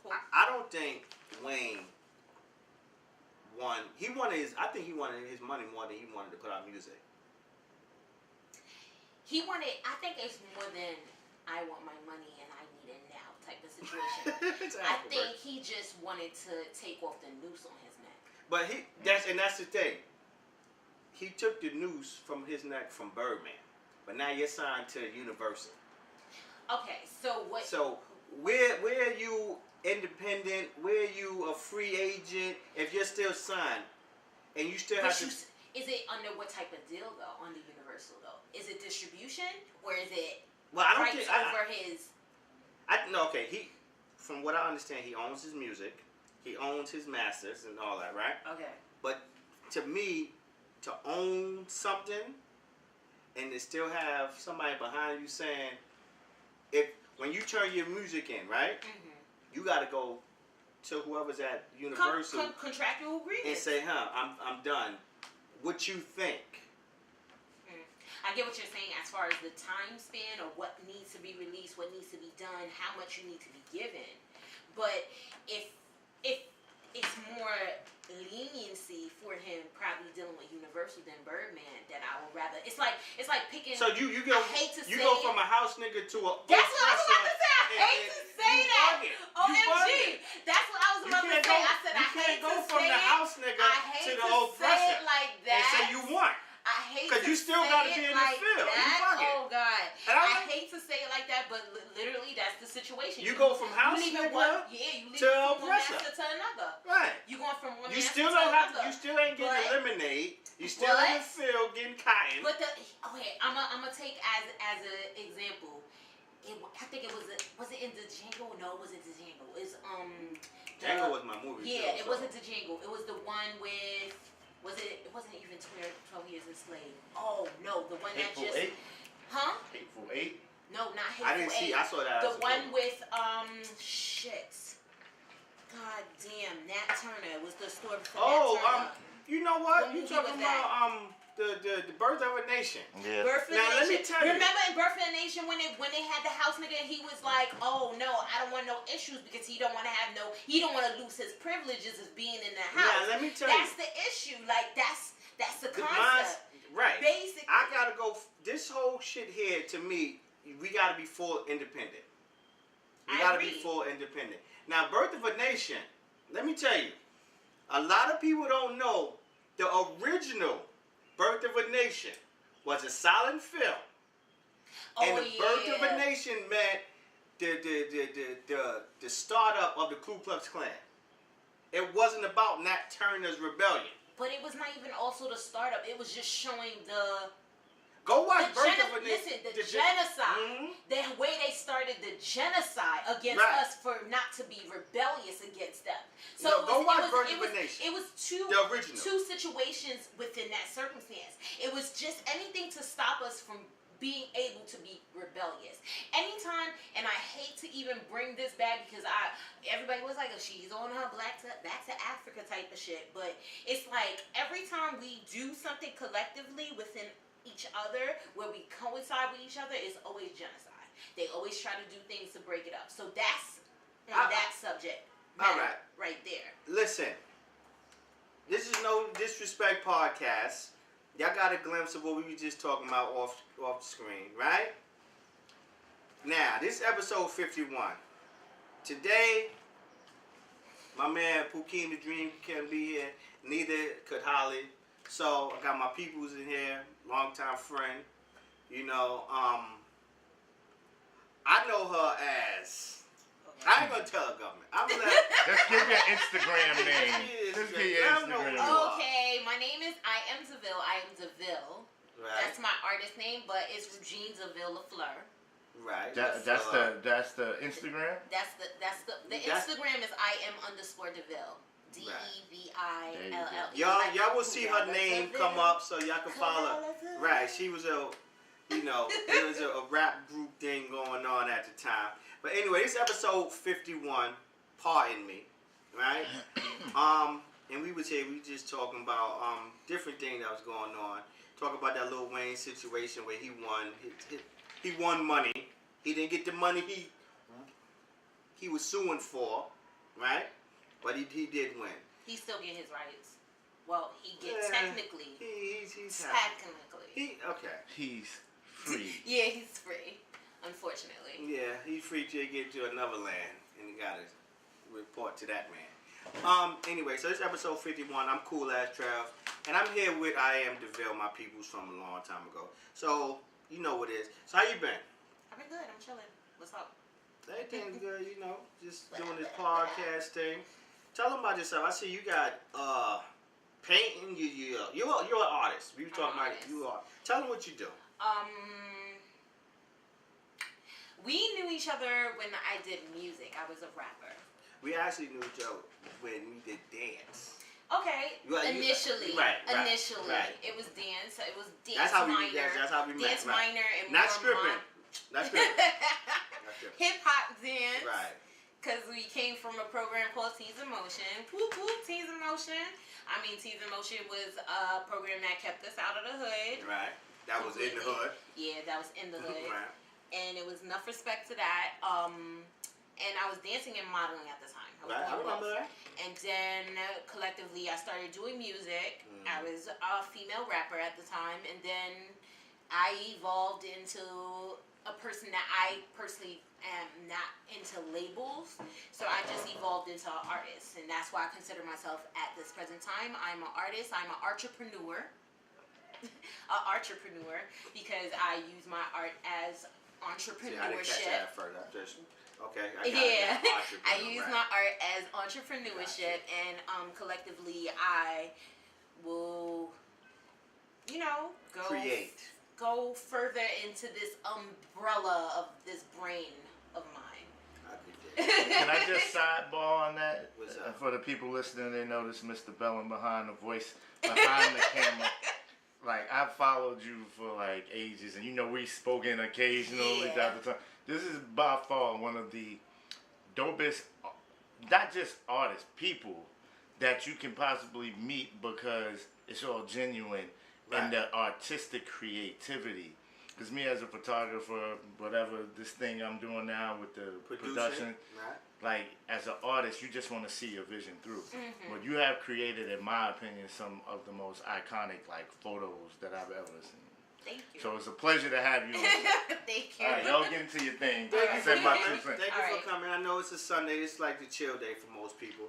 Cool. I don't think Wayne won. I think he wanted his money more than he wanted to put out music. He wanted. I think it's more than I want my money and I need it now type of situation. I think he just wanted to take off the noose on his neck. But that's the thing. He took the noose from his neck from Birdman, but now you're signed to Universal. Okay, so what? So where are you independent? Where are you a free agent? If you're still signed, and you still have to. Is it under what type of deal though? Under Universal though, is it distribution or is it? Well, I don't rights think over his. No, okay. From what I understand, he owns his music, he owns his masters and all that, right? Okay. But to me, to own something and to still have somebody behind you saying, when you turn your music in, right? Mm-hmm. You got to go to whoever's at Universal contractual agreement and say, I'm done. What you think? I get what you're saying as far as the time span or what needs to be released, what needs to be done, how much you need to be given. But if it's more leniency for him probably dealing with Universal than Birdman, then I would rather. It's like picking. So you go. I hate to you say go it. from a house nigga to a. That's what I was about to say. I hate to say that. OMG. That's what I was about to say. I said I hate to say it. You can't go from the house nigga to the oppressor. Like that. And say you want. I hate because you still got to be in the field. Oh God! I hate to say it like that, but literally that's the situation. You go from house nigga to oppressor to another. Right. You going from one you master still to don't another. You still ain't getting lemonade. You still in the field getting cotton. But I'm gonna take as an example. I think it was it in Django? No, it wasn't Django. It's Django was my movie. Yeah, it wasn't Django. It was the one with. It wasn't even 12 Years Enslaved. Oh no, the one Hateful that just. Eight? Huh? Hateful Eight? No, not Hateful Eight. I didn't see. I saw that. The one with shit. God damn, Nat Turner was the story for Nat Turner. You know what? You talking about the Birth of a Nation. Yeah. Birth of a Nation. Let me tell you. Remember in Birth of a Nation when they had the house nigga and he was like, oh no, I don't want no issues because he don't want to lose his privileges of being in the house. Yeah, let me tell you. That's the issue. Like that's the concept. Right. Basically. I gotta go. This whole shit here to me, we gotta be full independent. We gotta be full independent. Now, Birth of a Nation. Let me tell you, a lot of people don't know the original Birth of a Nation was a silent film, and the Birth of a Nation meant the startup of the Ku Klux Klan. It wasn't about Nat Turner's rebellion. But it was not even also the startup. It was just showing the. Go watch Birth of a Nation. Listen, the genocide. The way they started the genocide against us for not to be rebellious against them. So go watch Birth of a Nation. It was two situations within that circumstance. It was just anything to stop us from being able to be rebellious. Anytime, and I hate to even bring this back because everybody was like, oh, she's on her back to Africa type of shit. But it's like every time we do something collectively within each other, where we coincide with each other, is always genocide. They always try to do things to break it up. So that's that subject matter right there. Listen, this is no disrespect podcast. Y'all got a glimpse of what we were just talking about off the screen, right? Now, this is episode 51. Today, my man Pukeem the Dream can't be here. Neither could Holly. So I got my peoples in here, longtime friend. You know, I know her as. I ain't gonna tell her government. Just give your Instagram name. Just give your Instagram name. Okay, my name is I am Deville. I am Deville. Right. That's my artist name, but it's Regine Deville LaFleur. Right. That's the Instagram. The Instagram is IM_Deville. DEVILL. Y'all will see her name come up, so y'all can follow. Right. She was there was a rap group thing going on at the time. But anyway, it's episode 51. Pardon me, right? And we was just talking about different things that was going on. Talk about that Lil Wayne situation where he won. He won money. He didn't get the money he was suing for. right? But he did win. He still get his rights. Well, he gets technically. He's technically. Okay. He's free. Yeah, he's free. Unfortunately. Yeah, he's free to get to another land, and you gotta report to that man. Anyway, so this is episode 51. I'm Cool Ass Trav, and I'm here with I Am DeVille, my peoples from a long time ago. So you know what it is. So how you been? I've been good. I'm chilling. What's up? Everything's good, you know, just doing this podcast thing. Tell them about yourself. I see you got painting. You're an artist. We were talking about it. You are. Tell them what you do. We knew each other when I did music. I was a rapper. We actually knew each other when we did dance. Okay. Initially. Right. It was dance. It was dance that's how minor. That's how we met. Dance minor and not more stripping. Not stripping. Hip hop dance. Right. Because we came from a program called Teens in Motion. Whoop whoop, Teens in Motion. I mean, Teens in Motion was a program that kept us out of the hood. Right. That was in the hood. Yeah, that was in the hood. Right. And it was enough respect to that. And I was dancing and modeling at the time. I remember that. And then collectively, I started doing music. I was a female rapper at the time. And then I evolved into a person that I personally am not into labels. So I just evolved into an artist. And that's why I consider myself at this present time. I'm an artist. I'm an entrepreneur. Because I use my art as entrepreneurship. See, I didn't catch that at first. Okay. I use my art as entrepreneurship, and collectively I will, go further into this umbrella of this brain of mine. Can I just sidebar on that? What's up? For the people listening, they notice Mr. Bellin behind the voice, behind the camera. Like, I've followed you for like ages, and we've spoken occasionally at the time. This is by far one of the dopest, not just artists, people that you can possibly meet because it's all genuine and the artistic creativity. Because me as a photographer, whatever this thing I'm doing now with the production, like as an artist, you just want to see your vision through. Mm-hmm. But you have created, in my opinion, some of the most iconic like photos that I've ever seen. Thank you. So it's a pleasure to have you. Thank you. All right, y'all get into your thing. Thank Say my 2 cents. Thank you for coming. I know it's a Sunday. It's like the chill day for most people.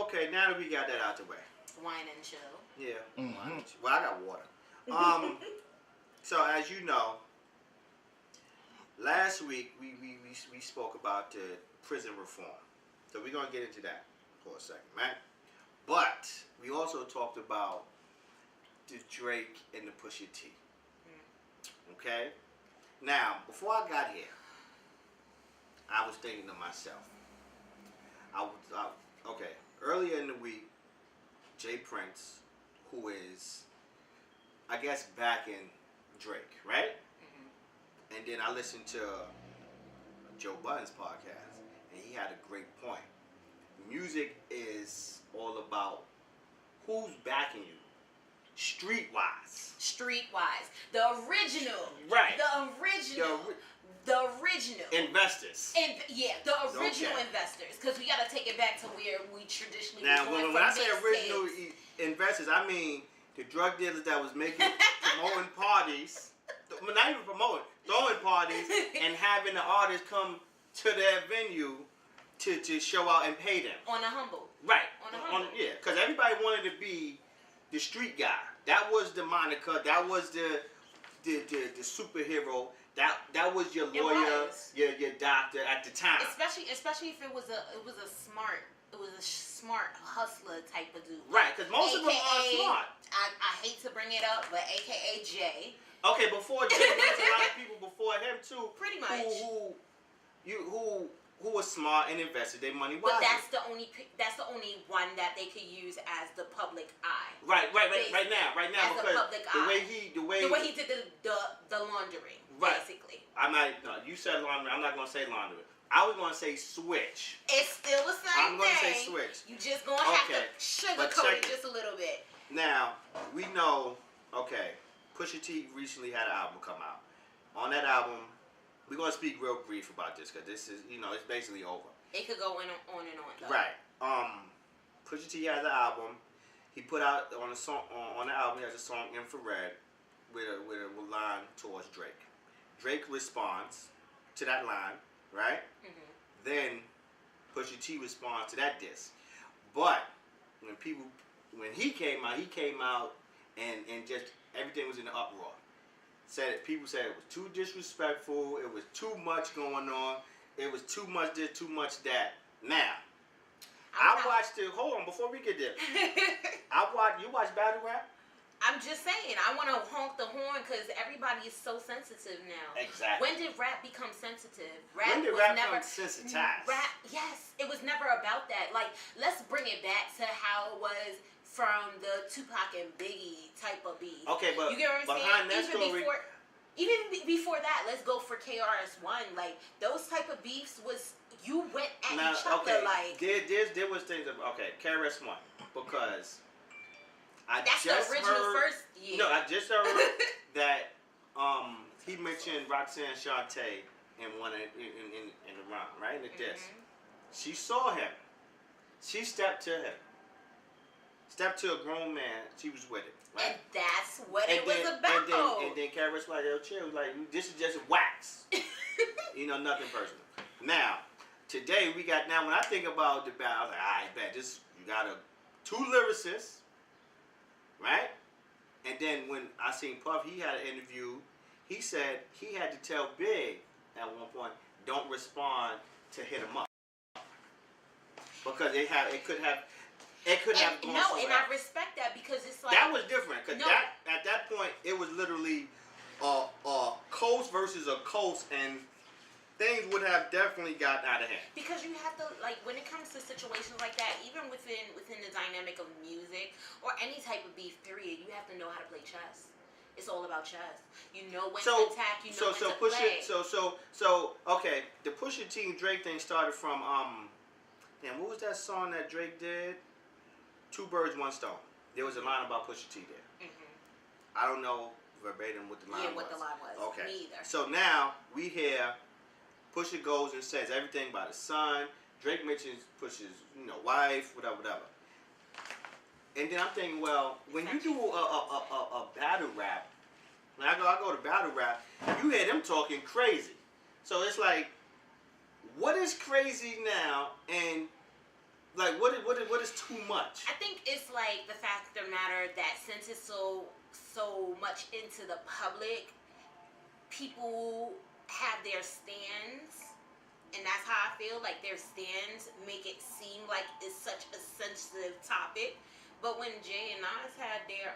Okay, now that we got that out the way. Wine and chill. Yeah. Well, I got water. So as you know, last week we spoke about prison reform. So we're gonna get into that for a second, right? But we also talked about the Drake and the Pusha T. Okay? Now, before I got here, I was thinking to myself, earlier in the week, Jay Prince, who is, I guess, backing Drake, right? And then I listened to Joe Budden's podcast, and he had a great point. Music is all about who's backing you. Streetwise. The original. Right. The original. Investors. The original investors. Because we got to take it back to where we traditionally now, when I say original investors, I mean the drug dealers that was promoting parties. Not even promoting. Throwing parties and having the artists come to their venue to show out and pay them. On a humble. Right. Yeah, because everybody wanted to be the street guy. That was the moniker. That was the superhero. That was your lawyer, your doctor at the time. Especially if it was a smart hustler type of dude. Right, because most of them are smart. I hate to bring it up, but AKA Jay. Okay, before Jay, there's a lot of people before him too. Pretty much. Who was smart and invested their money wisely. But that's the only one that they could use as the public eye. Right now, as because the public the way he did the laundering, basically. You said laundering. I'm not gonna say laundering. I was gonna say switch. It's still the same I'm gonna thing. say switch. You just gonna have to sugarcoat it just a little bit. Now we know. Okay, Pusha T recently had an album come out. On that album, we're gonna speak real brief about this because this is, it's basically over. It could go on and on though. Right. Pusha T has an album. He put out on the album. He has a song "Infrared" with a line towards Drake. Drake responds to that line, right? Mm-hmm. Then Pusha T responds to that diss. But when he came out and just everything was in the uproar. People said it was too disrespectful. It was too much going on. It was too much this, too much that. Now, I watched it. Hold on, before we get there. You watch battle rap? I'm just saying, I want to honk the horn because everybody is so sensitive now. Exactly. When did rap become sensitive? When did rap become sensitized? Rap, yes. It was never about that. Like, let's bring it back to how it was from the Tupac and Biggie type of beef. Okay, but you get what I'm behind saying? that story... Even before that, let's go for KRS-One. Like, those type of beefs was... You went at each other like... There was things... KRS-One. Because... That's the original first year. No, I just heard that he mentioned Roxanne Shante in the round, right? In the diss. She saw him. She stepped to him. Stepped to a grown man. She was with it. Right? And that's what it was about. And then KRS was like, yo, chill. Like, this is just wax. Nothing personal. Now, today we got... Now, when I think about the battle, I was like, all right, bet. You got two lyricists. Right? And then when I seen Puff, he had an interview. He said he had to tell Big at one point, don't respond to hit him up. Because it could have gone No, somewhere and else. I respect that because it's like... That was different. Because at that point, it was literally a coast versus a coast, and things would have definitely gotten out of hand. Because you have to, like, when it comes to situations like that, even within the dynamic of music or any type of beef, period, you have to know how to play chess. It's all about chess. You know when to attack, you know when to play. Okay, the Pusha T and Drake thing started from, what was that song that Drake did? Two Birds, One Stone. There was a line about Pusha T there. I don't know verbatim what the line was. Yeah, what the line was. Okay. Me either. So now, we hear... Pusha goes and says everything about his son. Drake mentions Pusha's, wife, whatever. And then I'm thinking, well, when you do a battle rap, when I go to battle rap, you hear them talking crazy. So it's like, what is crazy now? And like, what is too much? I think it's like the fact of the matter that since it's so much into the public, people have their stands, and that's how I feel. Like, their stands make it seem like it's such a sensitive topic. But when Jay and Nas had their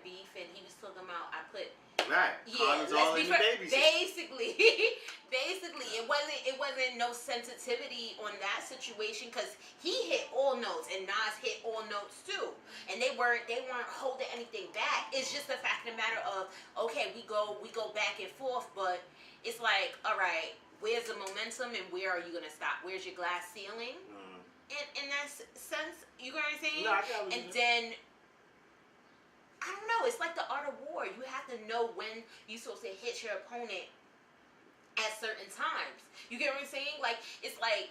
beef, and he was talking about, all in the baby basically it wasn't no sensitivity on that situation because he hit all notes and Nas hit all notes too, and they weren't holding anything back. It's just the fact of the matter of, okay, we go back and forth, but it's like, all right, where's the momentum and where are you gonna stop? Where's your glass ceiling? In that sense, you know what I'm saying? No, I got what and then, I don't know, it's like the art of war. You have to know when you're supposed to hit your opponent at certain times. You get what I'm saying? Like, it's like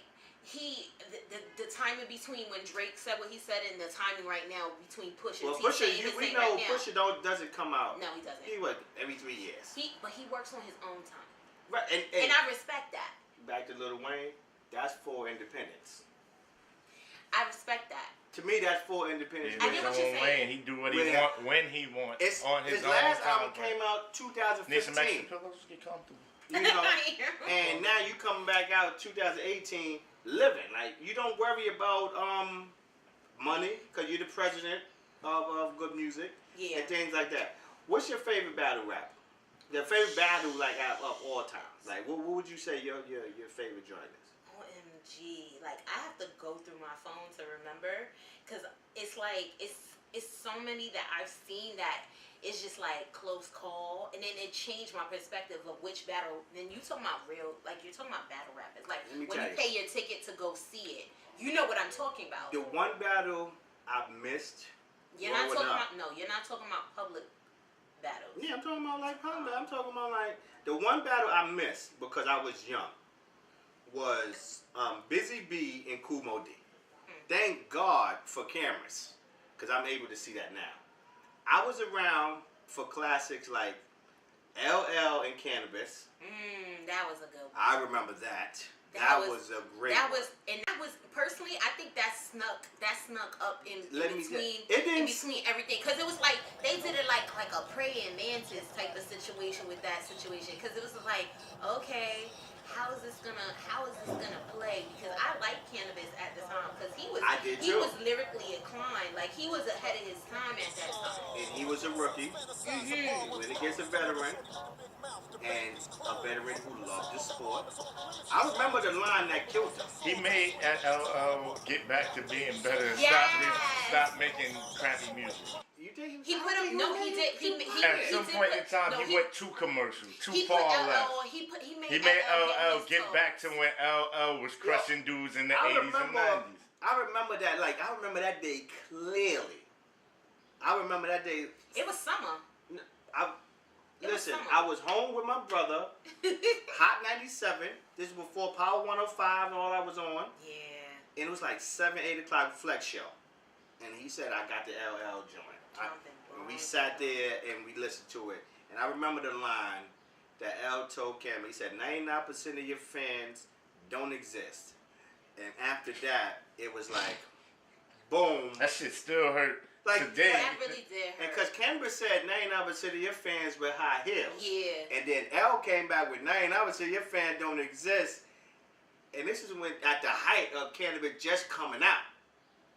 the timing between when Drake said what he said and the timing right now between Pusha. Well, Pusha, we know Pusha doesn't come out. No, he doesn't. He every 3 years. But he works on his own time. Right, and I respect that. Back to Lil Wayne, that's for independence. I respect that. To me, that's for independence. I get what you're saying. Wayne, he do what he want when he wants on his own. His last album came out 2015. Need some extra pillows? Get comfortable. And now you coming back out 2018, living like you don't worry about money because you're the president of good music and things like that. What's your favorite battle rap? The favorite battle of all time? Like what would you say your favorite joint is? OMG, like I have to go through my phone to remember because it's like it's so many that I've seen that it's just like close call, and then it changed my perspective of which battle. Then you talking about real, like you're talking about battle rap. It's like when you pay your ticket to go see it, you know what I'm talking about. The one battle I've missed. You're not talking about public battles. Yeah, I'm talking about like pound battle. I'm talking about like the one battle I missed because I was young was Busy Bee and Kumo D. Thank God for cameras, because I'm able to see that now. I was around for classics like LL and Cannabis. That was a good one. I remember that. That was a great one. That was personally, I think that snuck up in between everything, because it was like they did it like a praying mantis type of situation with that situation, because it was like, okay, how is this gonna play? Because I liked Cannabis at the time, because he was lyrically inclined, like he was ahead of his time at that time. And he was a rookie. He went against a veteran. And a veteran who loved the sport. I remember the line that killed him. He made LL get back to being better and stop making crappy music. You think he put him? No, he did. At some point in time, he went too commercial, too far left. He made LL get back to when LL was crushing dudes in the 80s and 90s. I remember that. Like, I remember that day clearly. I remember that day. It was summer. Listen, I was home with my brother. Hot 97. This was before Power 105 and all that was on. Yeah. And it was like 7, 8 o'clock Flex show. And he said, I got the LL joint. And we sat there and we listened to it. And I remember the line that L told Cam. He said, 99% of your fans don't exist. And after that, it was like, boom. That shit still hurt. Like today. That really did hurt. And because Cannabis said 99% of your fans wear high heels. Yeah. And then L came back with 99% of your fans don't exist. And this is when at the height of Cannabis just coming out.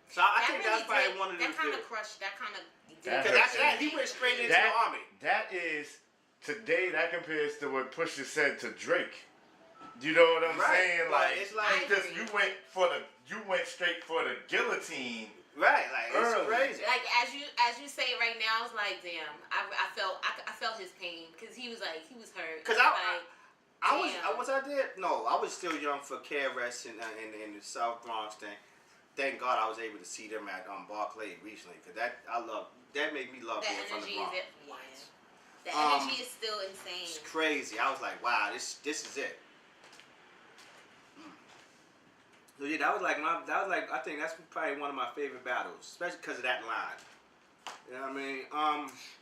So I think that's probably one of the... That kind of crushed. That kind of... Because he went straight into the army. That is... Today, that compares to what Pusha said to Drake. You know what I'm saying? Like, it's like you went straight for the guillotine. Right, like it's crazy. Like as you say it right now, I was like, damn. I felt his pain, because he was hurt. Because I was still young for KRS in the South Bronx thing. Thank God I was able to see them at Barclay recently, because that made me love being from the Bronx. The energy is still insane. It's crazy. I was like, wow, this is it. So yeah, I think that's probably one of my favorite battles, especially because of that line. You know what I mean?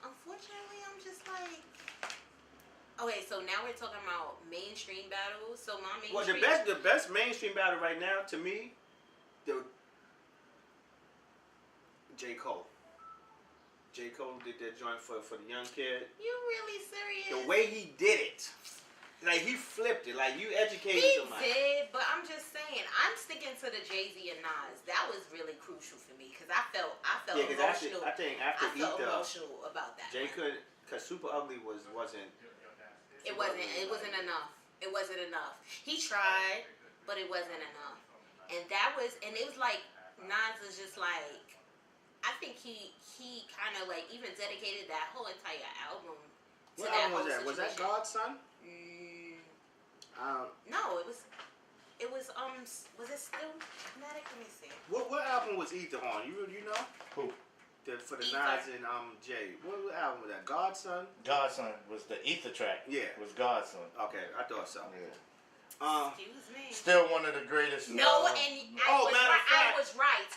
Unfortunately, I'm just like, okay. So now we're talking about mainstream battles. So my mainstream. Well, the best mainstream battle right now to me, J. Cole. J. Cole did that joint for the young kid. You really serious? The way he did it. Like, he flipped it. Like, you educated somebody. He did, but I'm just saying, I'm sticking to the Jay-Z and Nas. That was really crucial for me, because I felt emotional. I think after felt emotional about that. Jay could, because Super Ugly wasn't. It wasn't enough. It wasn't enough. He tried, but it wasn't enough. And it was like, Nas was just like, I think he kind of like even dedicated that whole entire album to what that album whole was that? situation. Was that God's Son? No, it was was it still Matic? Let me see. What album was Ether on? You know? Who? For the Ether. Nas and Jay. What album was that? God's Son? God's Son was the Ether track. Yeah. Was God's Son. Okay, I thought so. Yeah. Excuse me. Still one of the greatest. No, and I was right.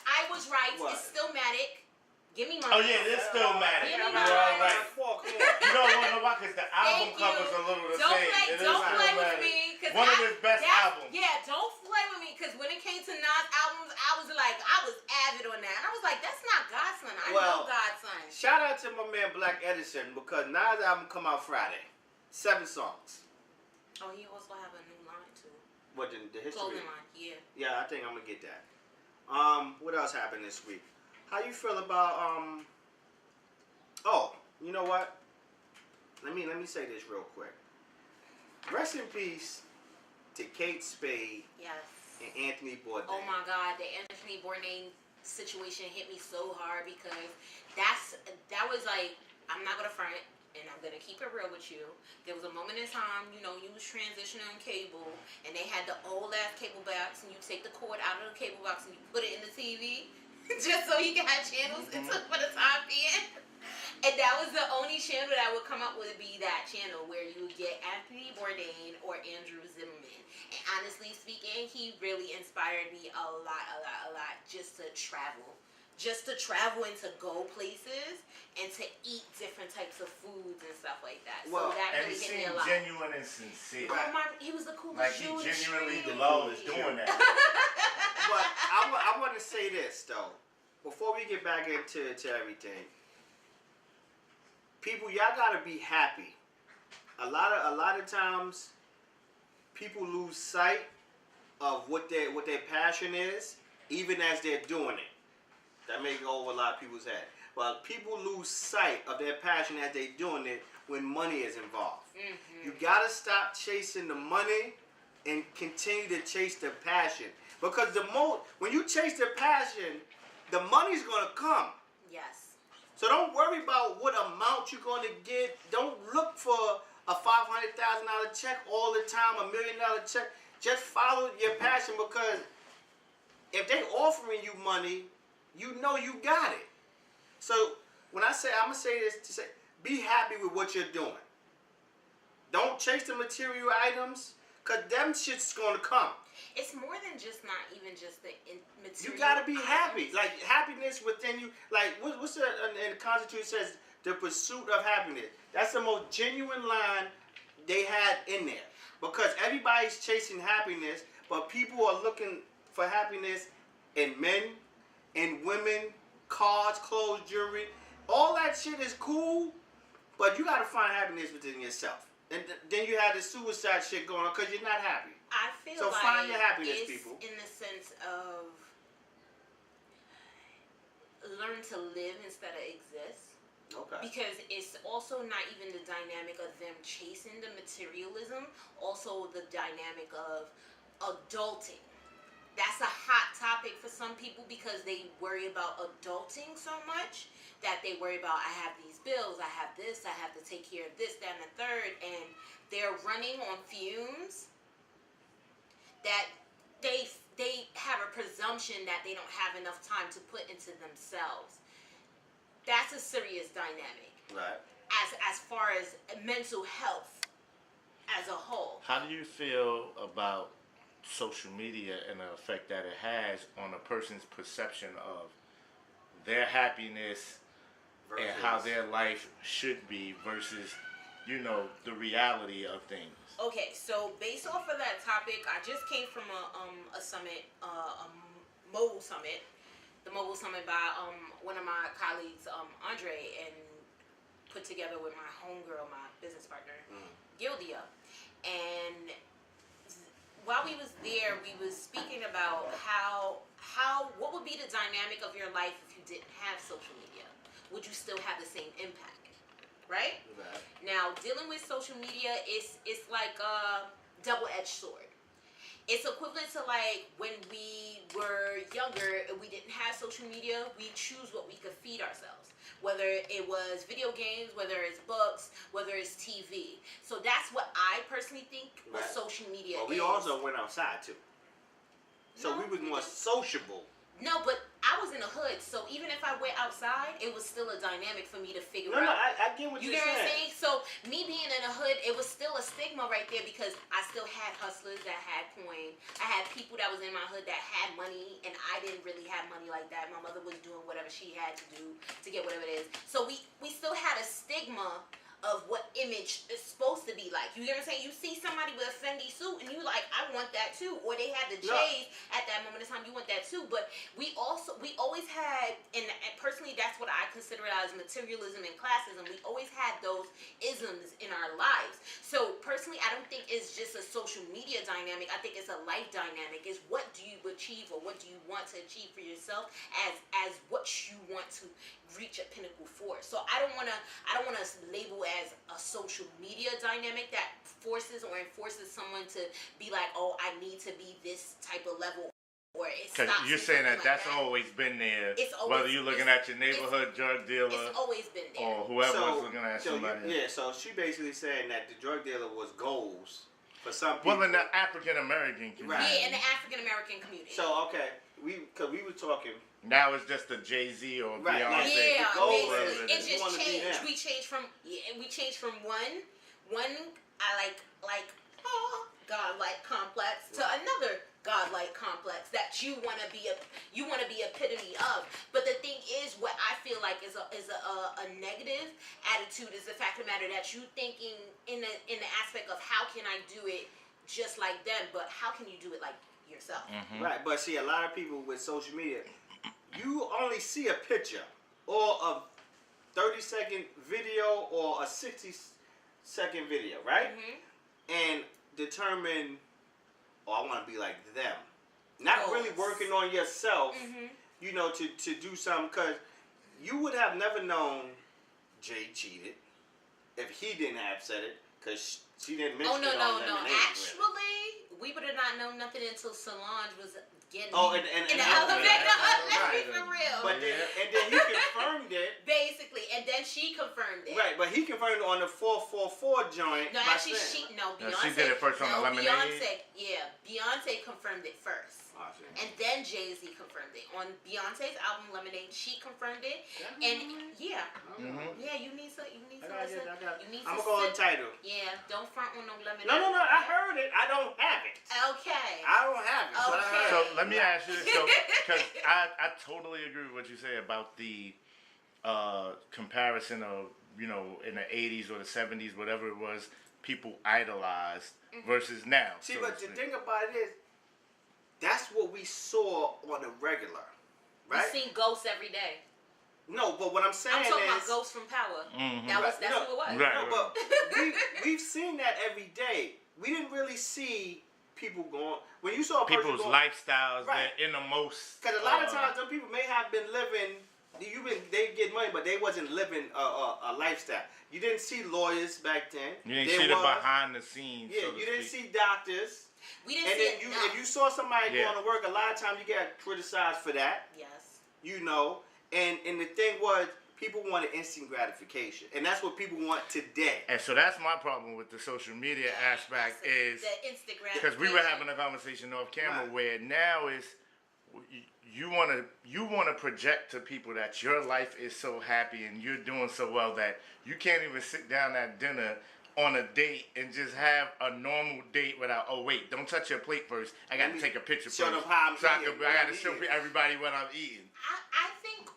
What? It's still Matic. Give me money. Oh yeah, it's still Matic. Give me You're money. all right. You don't want to why? Because the album cover's a little the same. Don't play with me. One of his best albums. Yeah, don't play with me, because when it came to Nas albums, I was avid on that. And I was like, that's not Godson. I know Godson. Shout out to my man Black Edison, because Nas' album come out Friday. 7 songs. Oh, he also have a new line too. What, the history? Clothing line, yeah. Yeah, I think I'm gonna get that. What else happened this week? How you feel about oh, you know what? Let me say this real quick. Rest in peace to Kate Spade Yes. and Anthony Bourdain. Oh my God, the Anthony Bourdain situation hit me so hard, because that was like, I'm not gonna front, and I'm gonna keep it real with you. There was a moment in time, you was transitioning on cable, and they had the old ass cable box, and you take the cord out of the cable box and you put it in the TV, just so you can have channels for the time being. And that was the only channel that would come up would be that channel where you would get Anthony Bourdain or Andrew Zimmerman. And honestly speaking, he really inspired me a lot just to travel. Just to travel and to go places and to eat different types of foods and stuff like that. Well, so that And really he hit me a seemed lot. genuine and sincere. Oh my, he was the coolest Like he Jewish genuinely dude. loves doing that. But I want to say this though, before we get back into everything. People, y'all gotta be happy. A lot of times, people lose sight of what their passion is, even as they're doing it. That may go over a lot of people's head. But people lose sight of their passion as they're doing it when money is involved. Mm-hmm. You gotta stop chasing the money and continue to chase the passion. Because when you chase the passion, the money's gonna come. Yes. So don't worry about what amount you're gonna get. Don't look for a $500,000 check all the time, $1 million check. Just follow your passion, because if they offering you money, you know you got it. So when I'm gonna say this to say, be happy with what you're doing. Don't chase the material items, cause them shit's gonna come. It's more than just not even just the material. You gotta be happy. items. Like happiness within you. Like what's the in the Constitution says, the pursuit of happiness. That's the most genuine line they had in there. Because everybody's chasing happiness, but people are looking for happiness in men, in women, cars, clothes, jewelry. All that shit is cool, but you gotta find happiness within yourself. And then you have the suicide shit going on because you're not happy. I feel So like find your happiness, it's people. in the sense of learn to live instead of exist. Okay. Because it's also not even the dynamic of them chasing the materialism, also the dynamic of adulting. That's a hot topic for some people because they worry about adulting so much that they worry about, I have these bills, I have this, I have to take care of this, that, and the third, and they're running on fumes that they have a presumption that they don't have enough time to put into themselves. That's a serious dynamic. Right. As far as mental health as a whole. How do you feel about social media and the effect that it has on a person's perception of their happiness and how their life should be versus, the reality of things? Okay, so based off of that topic, I just came from a summit, a mobile summit, the mobile summit by one of my colleagues, Andre, and put together with my homegirl, my business partner, Gildia. And while we was there, we was speaking about what would be the dynamic of your life if you didn't have social media? Would you still have the same impact? Right? Now, dealing with social media it's like a double-edged sword. It's equivalent to like when we were younger and we didn't have social media, we choose what we could feed ourselves. Whether it was video games, whether it's books, whether it's TV. So that's what I personally think what social media is. But we also went outside too. So we was more sociable. No, but I was in the hood, so even if I went outside, it was still a dynamic for me to figure out. No, I get what you you're get what I'm saying. saying? So me being in the hood, it was still a stigma right there because I still had hustlers that had coin. I had people that was in my hood that had money, and I didn't really have money like that. My mother was doing whatever she had to do to get whatever it is. So we still had a stigma of what image is supposed to be like. You get what I'm saying? You see somebody with a Fendi suit and you like, I want that too. Or they had the J's at that moment in time, you want that too. But we always had, and personally that's what I consider as materialism and classism. We always had those isms in our lives. So personally, I don't think it's just a social media dynamic. I think it's a life dynamic. It's what do you achieve or what do you want to achieve for yourself as what you want to reach a pinnacle for. So I don't want to label as a social media dynamic that forces or enforces someone to be like, oh, I need to be this type of level, or it stops. Because you're saying that like that's always been there. It's always, whether you're looking at your neighborhood drug dealer, it's always been there. or whoever was looking at somebody. So she basically saying that the drug dealer was goals for some people. Well, in the African American community. Yeah, in the African American community. So okay, because we were talking. Now it's just a Jay-Z or Right, Beyonce. like, Yeah, go basically, with it You wanna just be changed. them. We changed from one I like godlike complex to another godlike complex that you want to be epitome of. But the thing is, what I feel like is a negative attitude is the fact of the matter that you thinking in the aspect of how can I do it just like them, but how can you do it like yourself? Mm-hmm. Right, but see, a lot of people with social media, you only see a picture or a 30-second video or a 60-second video, right? Mm-hmm. And determine, I want to be like them. Not really Goals. working on yourself, Mm-hmm. you know, to do something, because you would have never known Jay cheated if he didn't have said it, because she didn't mention it on Lemonade. Actually, we would have not known nothing until Solange was getting and in the elevator. Let's right. be for real. But then he confirmed it. Basically, and then she confirmed it. Right, but he confirmed it on the 444 joint. No, by actually, saying, Beyonce. she did it first on the Lemonade? Beyonce confirmed it first. Oh, shit. And then Jay-Z confirmed it. On Beyonce's album Lemonade, she confirmed it. And yeah. Mm-hmm. Yeah, you need to I'm listen. gonna You need go to on the sit. title. Yeah, don't front on no Lemonade. No, I heard it. I don't have it. Okay. I don't have it. But I Okay. heard So it. let me ask you this, because I totally agree with what you say about the comparison of, you know, in the 80s or the 70s, whatever it was, people idolized versus now. See, so but to the speak. thing about it is, that's what we saw on a regular, right? We seen ghosts every day. No, but what I'm saying I'm talking is, about Ghosts from Power. Mhm. That's Right. who it was. Right. no, but we've seen that every day. We didn't really see people going. When you saw a person People's going, lifestyles, Right. they're in the most. because a lot of times those people may have been living. They get money, but they wasn't living a lifestyle. You didn't see lawyers back then. You didn't There see the was- behind the scenes. Yeah, so to you didn't speak. see doctors. We didn't And see then it enough. if you saw somebody Yeah. going to work, a lot of times you get criticized for that. Yes. You know, and the thing was, people wanted instant gratification, and that's what people want today. And so that's my problem with the social media aspect is the Instagram. because we were having a conversation off camera Right. where now is you want to project to people that your life is so happy and you're doing so well that you can't even sit down at dinner on a date and just have a normal date without, oh wait, don't touch your plate first. I got to take a picture show first. them how I'm so I eating, got what to I'm show eating. everybody what I'm eating. I think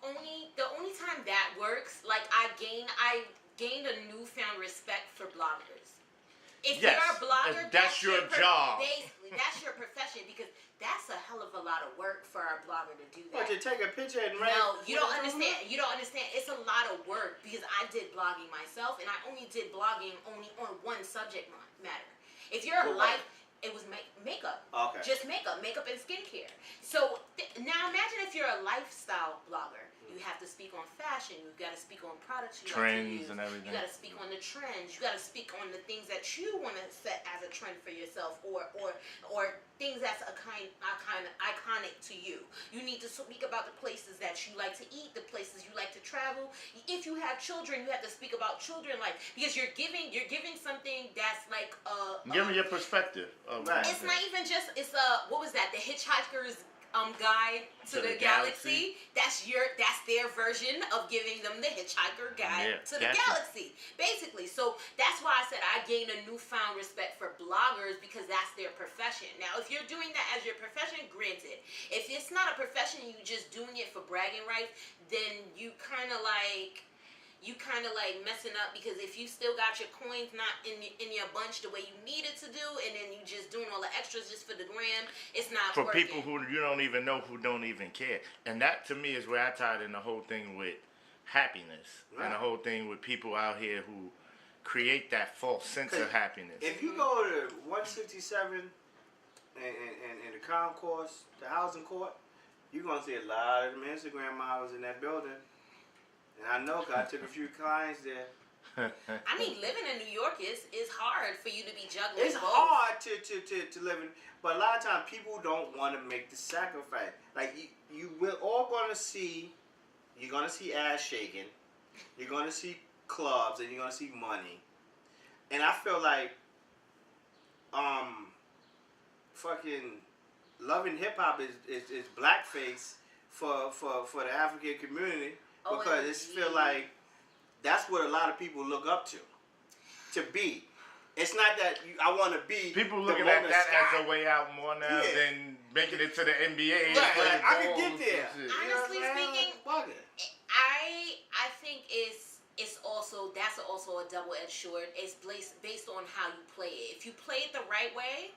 the only time that works, like I gained a newfound respect for bloggers. If Yes, you're a blogger, if that's your job. Basically, that's your profession, because that's a hell of a lot of work for a blogger to do that. But you take a picture and write. No, you don't understand. You don't understand. It's a lot of work, because I did blogging myself, and I only did blogging only on one subject matter. If you're a What? life, it was makeup. Okay. Just makeup and skincare. So now imagine if you're a lifestyle blogger. You have to speak on fashion. You got to speak on products you like to Trends use. and everything. You got to speak on the trends. You got to speak on the things that you want to set as a trend for yourself, or things that's iconic to you. You need to speak about the places that you like to eat, the places you like to travel. If you have children, you have to speak about children life, because you're giving something that's like Give me your perspective. Right. it's not even just what was that? The Hitchhiker's Guide to the Galaxy. That's their version of giving them the Hitchhiker Guide to the Galaxy, basically. So that's why I said I gained a newfound respect for bloggers, because that's their profession. Now, if you're doing that as your profession, granted. If it's not a profession, you just doing it for bragging rights, then you kind of like messing up, because if you still got your coins not in your bunch the way you need it to do, and then you just doing all the extras just for the gram, it's not For working. people who you don't even know, who don't even care. And that to me is where I tied in the whole thing with happiness. Right. And the whole thing with people out here who create that false sense of happiness. If you go to 167 and the concourse, the housing court, you're going to see a lot of them Instagram models in that building. And I know, 'cause I took a few clients there. I mean, living in New York is hard for you to be juggling It's both. hard to live in, but a lot of times people don't want to make the sacrifice. Like you we're all going to see, you're going to see ass shaking, you're going to see clubs, and you're going to see money. And I feel like, fucking Love and Hip Hop is blackface for the African community because it feel like that's what a lot of people look up to be. It's not that I want to be. People looking at that as a way out more now than making it to the NBA. Right, I can get there. Honestly speaking, I think it's also that's also a double-edged sword. It's based on how you play it. If you play it the right way,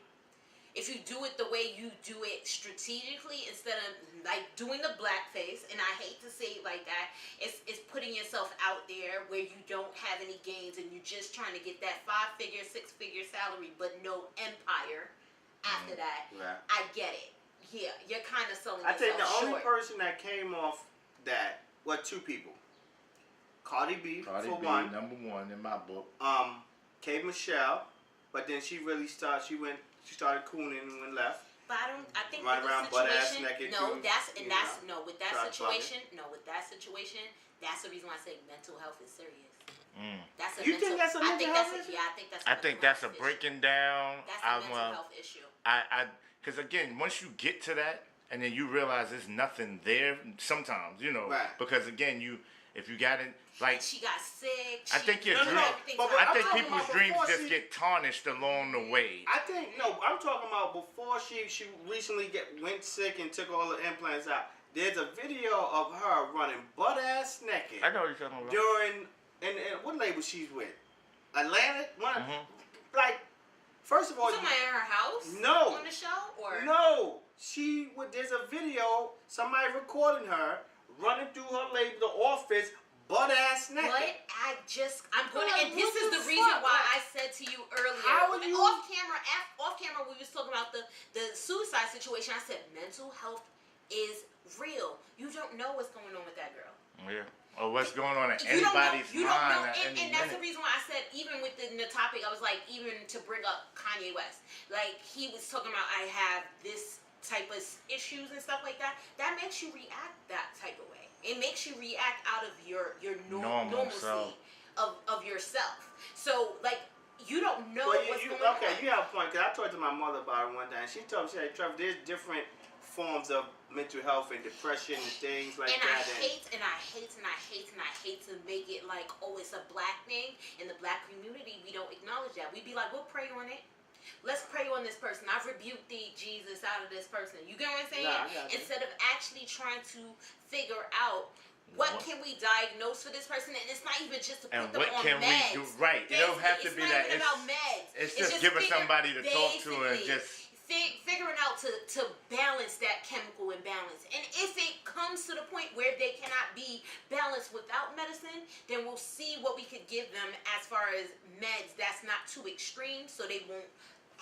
if you do it the way you do it strategically instead of like doing the blackface, and I hate to say it like that, it's putting yourself out there where you don't have any gains and you're just trying to get that 5-figure, 6-figure salary but no empire after that. Right. I get it. Yeah, you're kind of selling I yourself think the short. only person that came off that were two people. Cardi B, for one. Number one in my book. K. Michelle, but then she really started cooning and went left. But I think Run with around the situation, butt-ass naked no, too, with that situation, that's the reason why I say mental health is serious. That's a You think that's a mental health issue? Yeah, I think that's a breaking down. That's a mental health issue. Because again, once you get to that, and then you realize there's nothing there. Sometimes, right. Because again, if you got it, like she got sick. I think your dreams. I think people's dreams just get tarnished along the way. I'm talking about before she recently went sick and took all the implants out. There's a video of her running butt ass naked. I know what you're talking about. During and what label she's with? Atlantic. Like, first of all, somebody in her house. No. On the show or no. There's a video. Somebody recording her running through her label, the office, butt ass naked. But I'm gonna, and this is the fuck? reason why I said to you earlier. How would you? Off camera, we was talking about the suicide situation. I said mental health is real. You don't know what's going on with that girl. Yeah. Or what's going on in anybody's mind. And that's the reason why I said, even within the topic, I was like, even to bring up Kanye West, like he was talking about, I have this type of issues and stuff like that. That makes you react that type of way. It makes you react out of your normalcy of yourself. So like you don't know what's going on. Okay, you have a point. Cause I talked to my mother about it one time. She told me, Trevor, there's different forms of mental health and depression and things like that. I hate to make it like, oh, it's a black thing. In the black community, we don't acknowledge that. We be like, we'll pray on it. Let's pray on this person. I've rebuked thee, Jesus, out of this person. You get what I'm saying? Instead of actually trying to figure out what can we diagnose for this person, and it's not even just to put them on meds. And what can we do? Right. It don't have to be that. It's not even about meds. It's just giving somebody to talk to and just figuring out to balance that chemical imbalance. And if it comes to the point where they cannot be balanced without medicine, then we'll see what we could give them as far as meds that's not too extreme, so they won't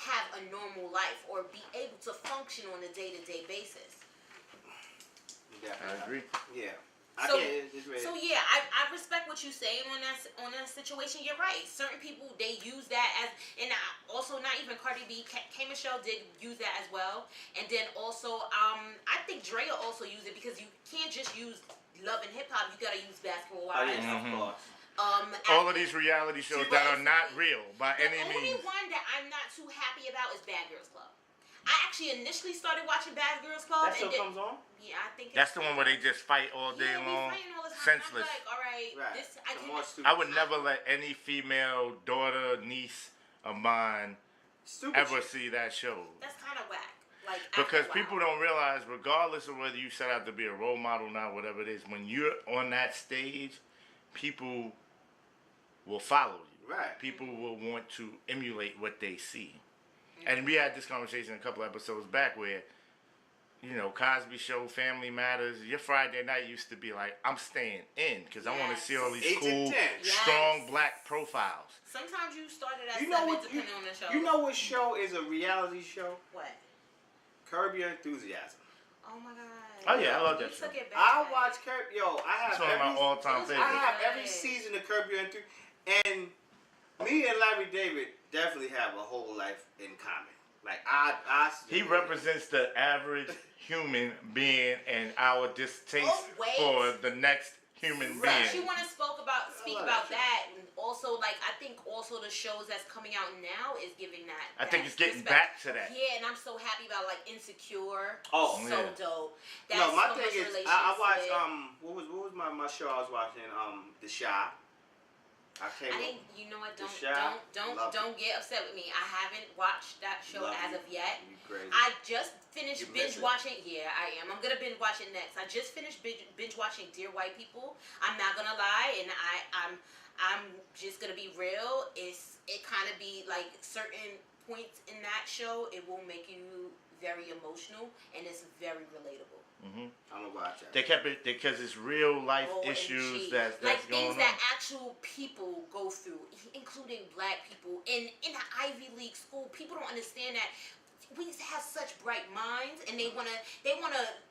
have a normal life or be able to function on a day-to-day basis. Yeah, I agree. Yeah. So yeah, I respect what you're saying on that situation. You're right. Certain people, they use that as, and also not even Cardi B, K. Michelle did use that as well. And then also, I think Drea also used it because you can't just use Love and Hip Hop. You gotta use Basketball Wives. Of course. All of these reality shows that are not real by any means. The only one that I'm not too happy about is Bad Girls Club. I actually initially started watching Bad Girls Club. That still comes on? Yeah, I think that's the one where they just fight all day long. Senseless. I'm like, all right. I would never let any female daughter, niece of mine ever see that show. That's kind of whack. Because people don't realize, regardless of whether you set out to be a role model or not, whatever it is, when you're on that stage, people will follow you. Right. People will want to emulate what they see. And we had this conversation a couple episodes back where, Cosby Show, Family Matters, your Friday night used to be like, I'm staying in because I want to see all these cool, strong black profiles. Sometimes you started at 7 depending on the show. You know what show is a reality show? What? Curb Your Enthusiasm. Oh my God. Oh yeah, I love that show. I watch Curb. I have one of my all-time favorites. I have every season of Curb Your Enthusiasm, and me and Larry David definitely have a whole life in common. Like he represents the average human being and our distaste for the next human being. She want to speak about that, and also like I think also the shows that's coming out now is giving that. I think it's getting respect. back to that. Yeah, and I'm so happy about like Insecure. Oh, so yeah. dope. That's No, my so thing much is, I watched relationship. what was my show I was watching? The Shy. I think you know what? The Shy. Don't get upset with me. I haven't watched that show as of yet. You crazy. I just finished You binge miss it. watching. Yeah, I am. I'm gonna binge watch it next. I just finished binge watching Dear White People. I'm not gonna lie, and I'm just gonna be real. It kind of be like certain points in that show. It will make you very emotional, and it's very relatable. Mm-hmm. I'm gonna watch that. They kept it because it's real life OMG. issues that's like going things on. that actual people go through, including black people in an Ivy League school. People don't understand that we have such bright minds, and they wanna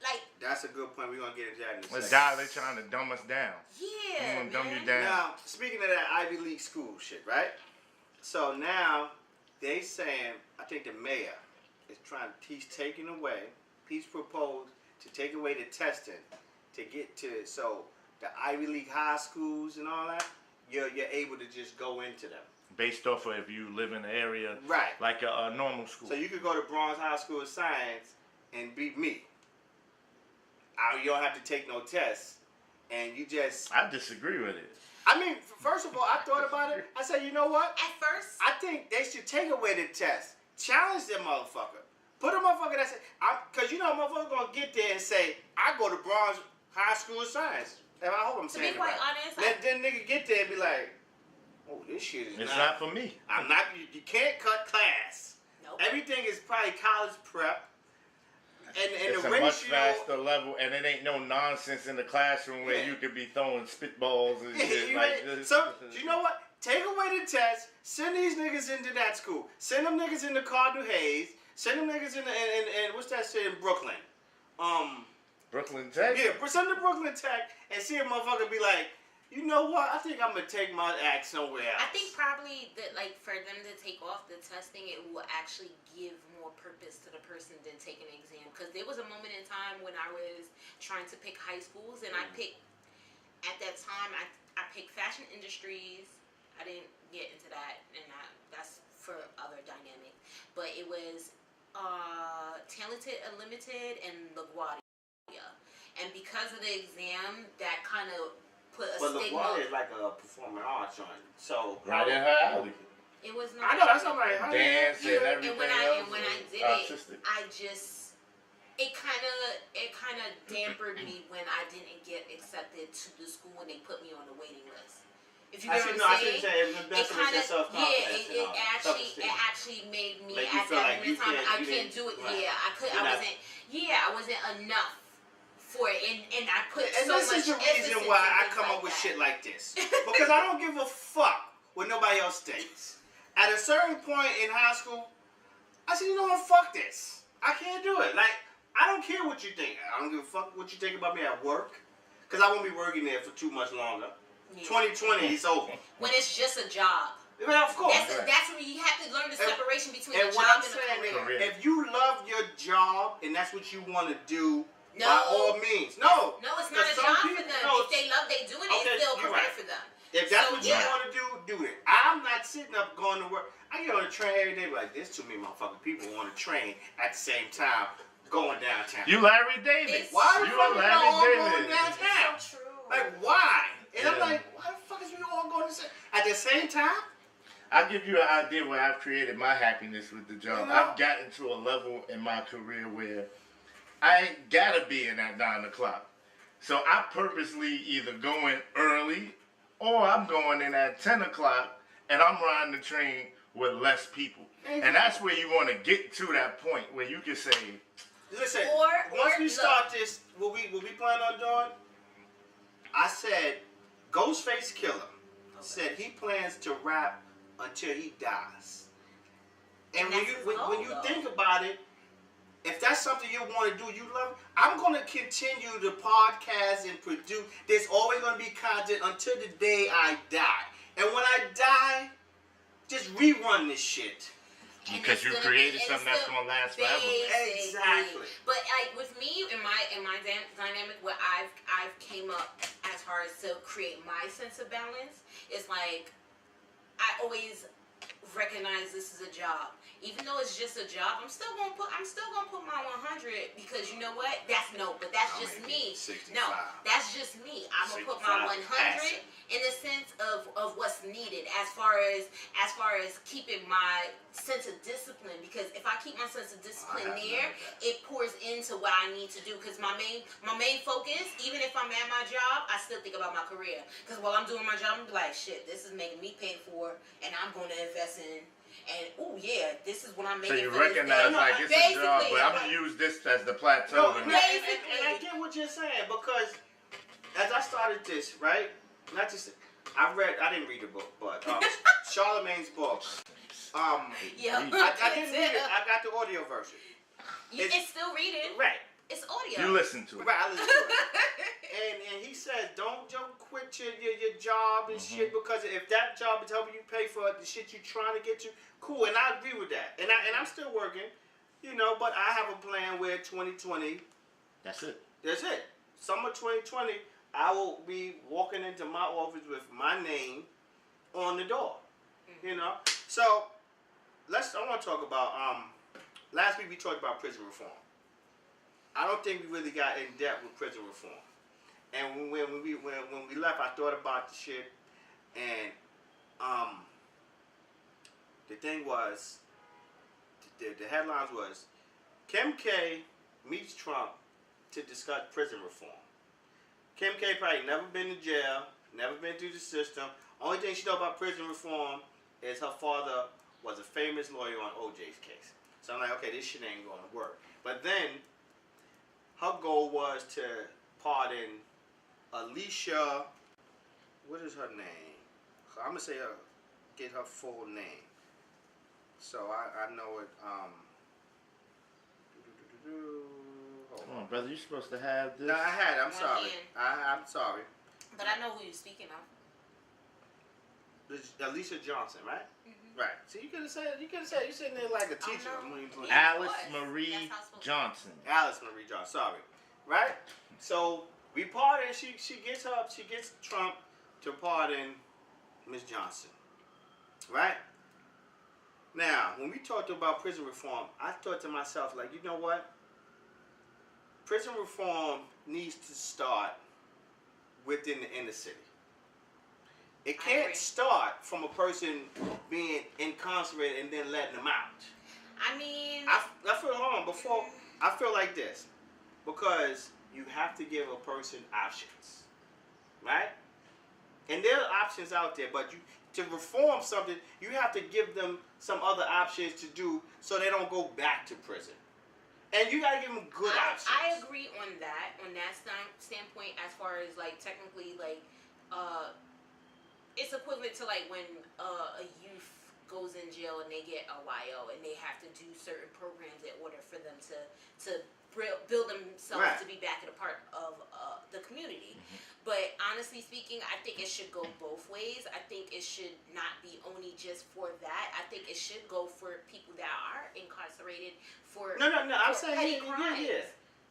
like. That's a good point. We're gonna get into that in a But second. God, they trying to dumb us down. Yeah, Dumb you man. down. Now, speaking of that Ivy League school shit, right? So now they saying, I think the mayor is trying. He's taking away. He's proposed to take away the testing to get to so the Ivy League high schools and all that. You're able to just go into them. Based off of if you live in the area, Right. like a normal school. So you could go to Bronx High School of Science and beat me. You don't have to take no tests, and you just. I disagree with it. I mean, first of all, I thought about it. I said, you know what? At first, I think they should take away the test. Challenge them motherfucker. Put a motherfucker that say, because you know a motherfucker gonna get there and say, I go to Bronx High School of Science. And I hope I'm to saying be it quite right. honest, Let that nigga get there and be like, oh, this shit is It's not for me. I'm not, you can't cut class. nope. Everything is probably college prep. And It's the a ratio. much faster level, and it ain't no nonsense in the classroom where Yeah. you could be throwing spitballs and shit. You like right. this. So, you know what? Take away the test. Send these niggas into that school. Send them niggas into Cardinal Hayes. Send them niggas in what's that shit in Brooklyn? Brooklyn Tech? Yeah, send them to Brooklyn Tech and see a motherfucker be like, you know what? I think I'm gonna take my act somewhere else. I think probably that like for them to take off the testing, it will actually give more purpose to the person than taking an exam. Because there was a moment in time when I was trying to pick high schools, and I picked at that time I picked fashion industries. I didn't get into that, and that's for other dynamic. But it was Talented Unlimited and LaGuardia, and because of the exam, that kind of put a But stigma. LaGuardia is like a performing arts joint. So Right in her alley. It was I not. know that's not right. Dance and everything And when else. I did artistic. it, I just it kind of dampened me when I didn't get accepted to the school when they put me on the waiting list. If you I get see. what No, I I'm see what saying, you're saying. it That's kind your of self-confidence. it actually made me Like you at feel that like moment you in time can't- I you can't didn't- do it. right. Yeah, I wasn't enough for it, and I put And so this much is the reason emphasis why in I things come like up with that. shit like this. Because I don't give a fuck what nobody else thinks. At a certain point in high school, I said, you know what, fuck this. I can't do it. Like, I don't care what you think. I don't give a fuck what you think about me at work. Because I won't be working there for too much longer. Yeah. 2020 is over. When it's just a job. Well, of course. That's where you have to learn the separation between And a what job I'm and a saying career. is, if you love your job and that's what you want to do, No. by all means. No. No, it's not a Some job for people- them. no, If they love they doing it, okay, it's still a you're career right. for them. If that's So, what yeah. you want to do it. I'm not sitting up going to work. I get on the train every day like, there's too many motherfucking people on the train at the same time going downtown. You Larry David. It's- Why the You fuck are is we all Larry going David. downtown? So true. Like, why? And I'm Yeah. like, why the fuck is we all going at the same time? I'll give you an idea where I've created my happiness with the job. You know? I've gotten to a level in my career where I ain't gotta be in at 9 o'clock. So I purposely either go in early or I'm going in at 10 o'clock and I'm riding the train with less people. And that's where you want to get to that point where you can say, Listen, Or once we look. start this, what we plan on doing, I said, Ghostface Killer said he plans to rap until he dies. And And when that's you his when goal, you though. think about it, if that's something you want to do, you love it, I'm going to continue the podcast and produce. There's always going to be content until the day I die. And when I die, just rerun this shit. And because it's you gonna created be- and something it's that's still going to last forever. basically. Exactly. But like with me in my dynamic, what I've came up as far as to create my sense of balance is like I always recognize this is a job. Even though it's just a job, I'm still gonna put my 100 because you know what? That's just me. 65. No, that's just me. I'm gonna put my 100 in the sense of what's needed as far as keeping my sense of discipline. Because if I keep my sense of discipline there, it pours into what I need to do. Because my main focus, even if I'm at my job, I still think about my career. Because while I'm doing my job, I'm like, shit, this is making me pay for, and I'm going to invest in. And this is what I'm making. So you for recognize like it's a job, but I'm gonna use this as the plateau. And I get what you're saying because as I started this, right? I didn't read the book, but Charlemagne's book. I didn't read it. I got the audio version. It's still reading. Right. It's audio. You listen to it. Right, I listen to it. and he says, don't quit your job and shit because if that job is helping you pay for the shit you're trying to get to, cool. And I agree with that. And I'm still working, but I have a plan where 2020. That's it. Summer 2020, I will be walking into my office with my name on the door. So I want to talk about last week we talked about prison reform. I don't think we really got in depth with prison reform. And when we left, I thought about the shit, and the thing was, the headlines was, Kim K meets Trump to discuss prison reform. Kim K probably never been to jail, never been through the system. Only thing she know about prison reform is her father was a famous lawyer on OJ's case. So I'm like, okay, this shit ain't gonna work. But then her goal was to pardon Alicia. What is her name? I'm gonna say get her full name. So I know it. Come on, brother, you're supposed to have this. No, I had it. I'm sorry. I'm sorry. But I know who you're speaking of. This Alicia Johnson, right? Mm-hmm. Right. So you could have said you're sitting there like a teacher. Alice Marie Johnson. Alice Marie Johnson. Sorry. Right. So we pardon. She gets Trump to pardon Miss Johnson. Right. Now, when we talked about prison reform, I thought to myself, like, you know what? Prison reform needs to start within the inner city. It can't start from a person being incarcerated and then letting them out. I mean, I feel like this because you have to give a person options, right? And there are options out there, but to reform something, you have to give them some other options to do so they don't go back to prison. And you gotta give them good options. I agree on that standpoint as far as like technically like it's equivalent to like when a youth goes in jail and they get a YO and they have to do certain programs in order for them to build themselves to be back in a part of the community. But honestly speaking, I think it should go both ways. I think it should not be only just for that. I think it should go for people that are incarcerated for I'm saying petty crimes. Yeah.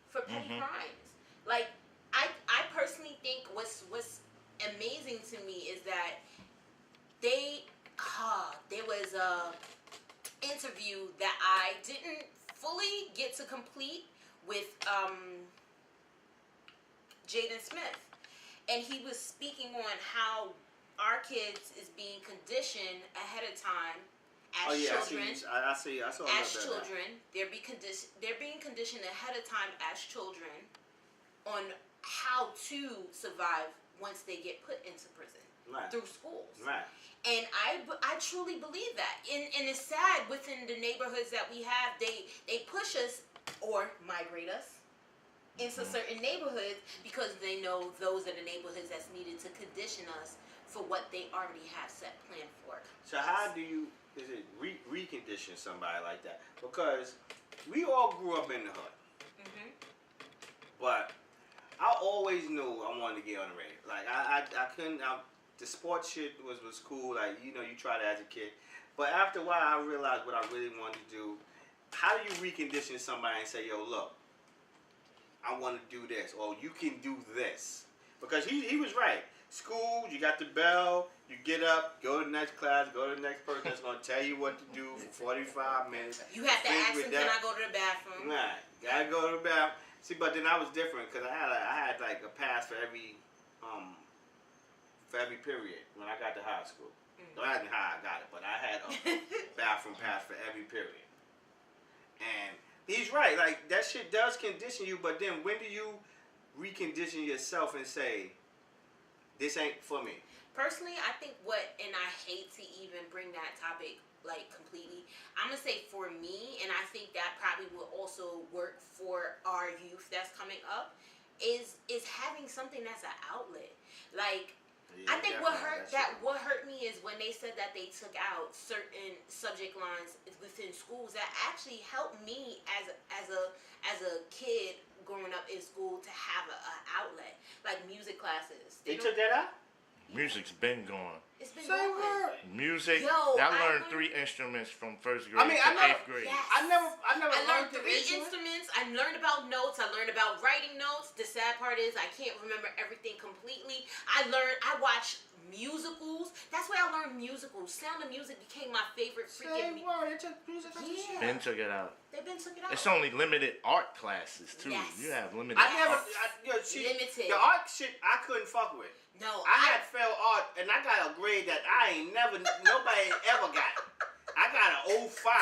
For petty crimes. Like I personally think what's amazing to me is that there was a interview that I didn't fully get to complete with Jaden Smith, and he was speaking on how our kids is being conditioned ahead of time as children. I saw as children, they're being conditioned ahead of time as children on how to survive once they get put into prison through schools. Right. And I truly believe that. And it's sad within the neighborhoods that we have, they push us or migrate us into certain neighborhoods because they know those are the neighborhoods that's needed to condition us for what they already have set planned for. So how do you recondition somebody like that? Because we all grew up in the hood. But I always knew I wanted to get on the radio. Like I couldn't. The sports shit was cool. Like you try that as a kid. But after a while, I realized what I really wanted to do. How do you recondition somebody and say, "Yo, look, I want to do this," or "You can do this"? Because he was right. school, you got the bell, you get up, go to the next class, go to the next person that's going to tell you what to do for 45 minutes. You have to ask them, can I go to the bathroom? Right. Gotta go to the bathroom. See, but then I was different because I had like a pass for every period when I got to high school. Mm-hmm. I didn't know how I got it, but I had a bathroom pass for every period. And he's right. Like, that shit does condition you, but then when do you recondition yourself and say, this ain't for me? Personally, I think and I hate to even bring that topic like completely, I'm gonna say for me, and I think that probably will also work for our youth that's coming up, is having something that's an outlet. Like, yeah, I think what hurt me is when they said that they took out certain subject lines within schools that actually helped me as a kid growing up in school to have an outlet, like music classes. They took that out? Music's been gone. It's been Same gone. word. Music. I learned 3 instruments from 1st grade to 8th grade. Yes. I never learned 3 instruments. I learned about notes. I learned about writing notes. The sad part is I can't remember everything completely. I watched musicals. That's where I learned musicals. Sound of Music became my favorite freaking. Same word. They took music out. Yeah. Ben took it out. They've been took it out. It's only limited art classes too. Yes. You have limited. Limited. The art shit I couldn't fuck with. No, I had failed art and I got a grade that nobody ever got. I got an 05.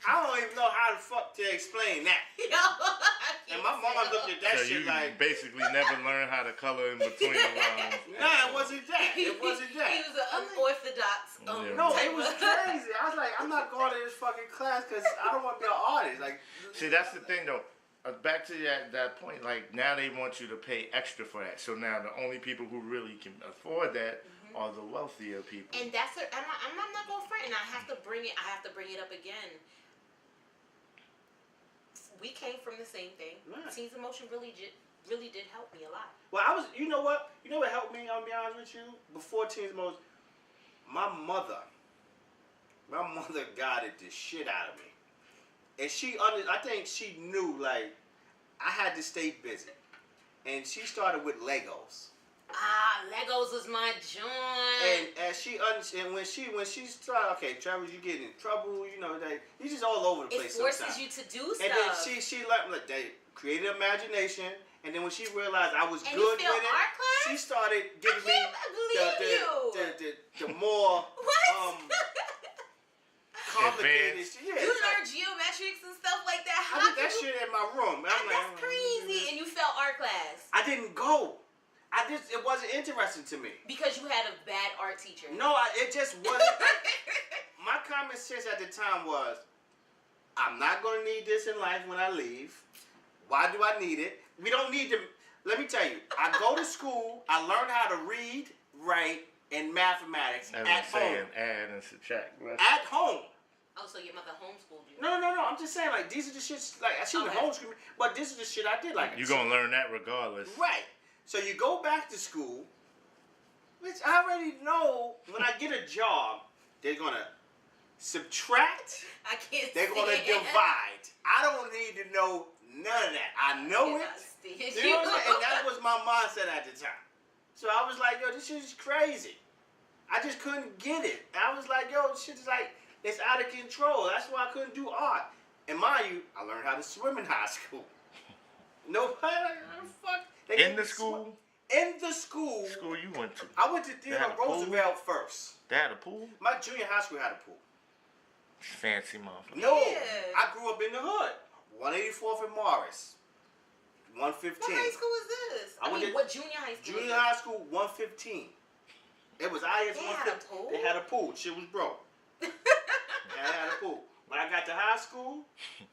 I don't even know how the fuck to explain that. And my mom looked at that shit you like, basically never learned how to color in between the lines. Nah, it wasn't that. It wasn't that. He was an unorthodox. No, it was crazy. I was like, I'm not going to this fucking class because I don't want to be an artist. Like, see, that's the thing though. Back to that point, like now they want you to pay extra for that. So now the only people who really can afford that are the wealthier people. And that's it. I'm not going to front, and I have to bring it up again. We came from the same thing. Right. Teens in Motion really did help me a lot. Well, you know what helped me, I'll be honest with you, before Teens in Motion, my mother guided the shit out of me. And I think she knew, like, I had to stay busy. And she started with Legos. Legos was my joint. And when she started, okay, Travis, you getting in trouble, you know, you just all over the place. It forces sometimes. you to do stuff. And then she let me, they created imagination. And then when she realized I was and good you failed with it, art class? she started giving me the more complicated shit. You learned geometrics and stuff like that. I did that shit in my room. That's crazy. And you failed art class. I didn't go. It wasn't interesting to me. Because you had a bad art teacher. No, it just wasn't. My common sense at the time was, I'm not going to need this in life when I leave. Why do I need it? We don't need to. Let me tell you, I go to school, I learn how to read, write, and mathematics at home. Add and subtract. At home. Oh, so your mother homeschooled you? No. I'm just saying, like, these are the shits, like, she didn't homeschool me, but this is the shit I did. Like, you're going to learn that regardless. Right. So you go back to school, which I already know when I get a job, they're going to subtract. I can't They're going to divide. I don't need to know none of that. I know it. You know what I'm saying? And that was my mindset at the time. So I was like, yo, this shit is crazy. I just couldn't get it. And I was like, yo, this shit is like, it's out of control. That's why I couldn't do art. And mind you, I learned how to swim in high school. Nobody, how the fuck? In the school? In the school. School you went to? I went to Theodore Roosevelt first. They had a pool? My junior high school had a pool. Fancy motherfucker. No, I grew up in the hood. 184th and Morris. 115. What high school is this? What junior high school? Junior high school, 115. It was IS 115. They had a pool. Shit was broke. They had a pool. When I got to high school,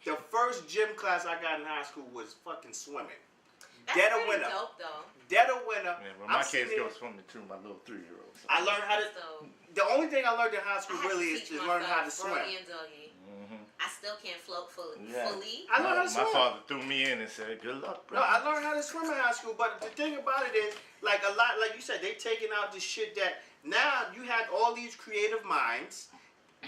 the first gym class I got in high school was fucking swimming. That's Dead of winter. Dope, though. Dead of winter. Yeah, well, my kids go swimming too, my little 3-year-old. So. I learned how to. The only thing I learned in high school really is learn how to swim. I still can't float fully. I learned how to swim. My father threw me in and said, "Good luck, bro." No, I learned how to swim in high school, but the thing about it is, like a lot, like you said, they taking out the shit that now you have all these creative minds.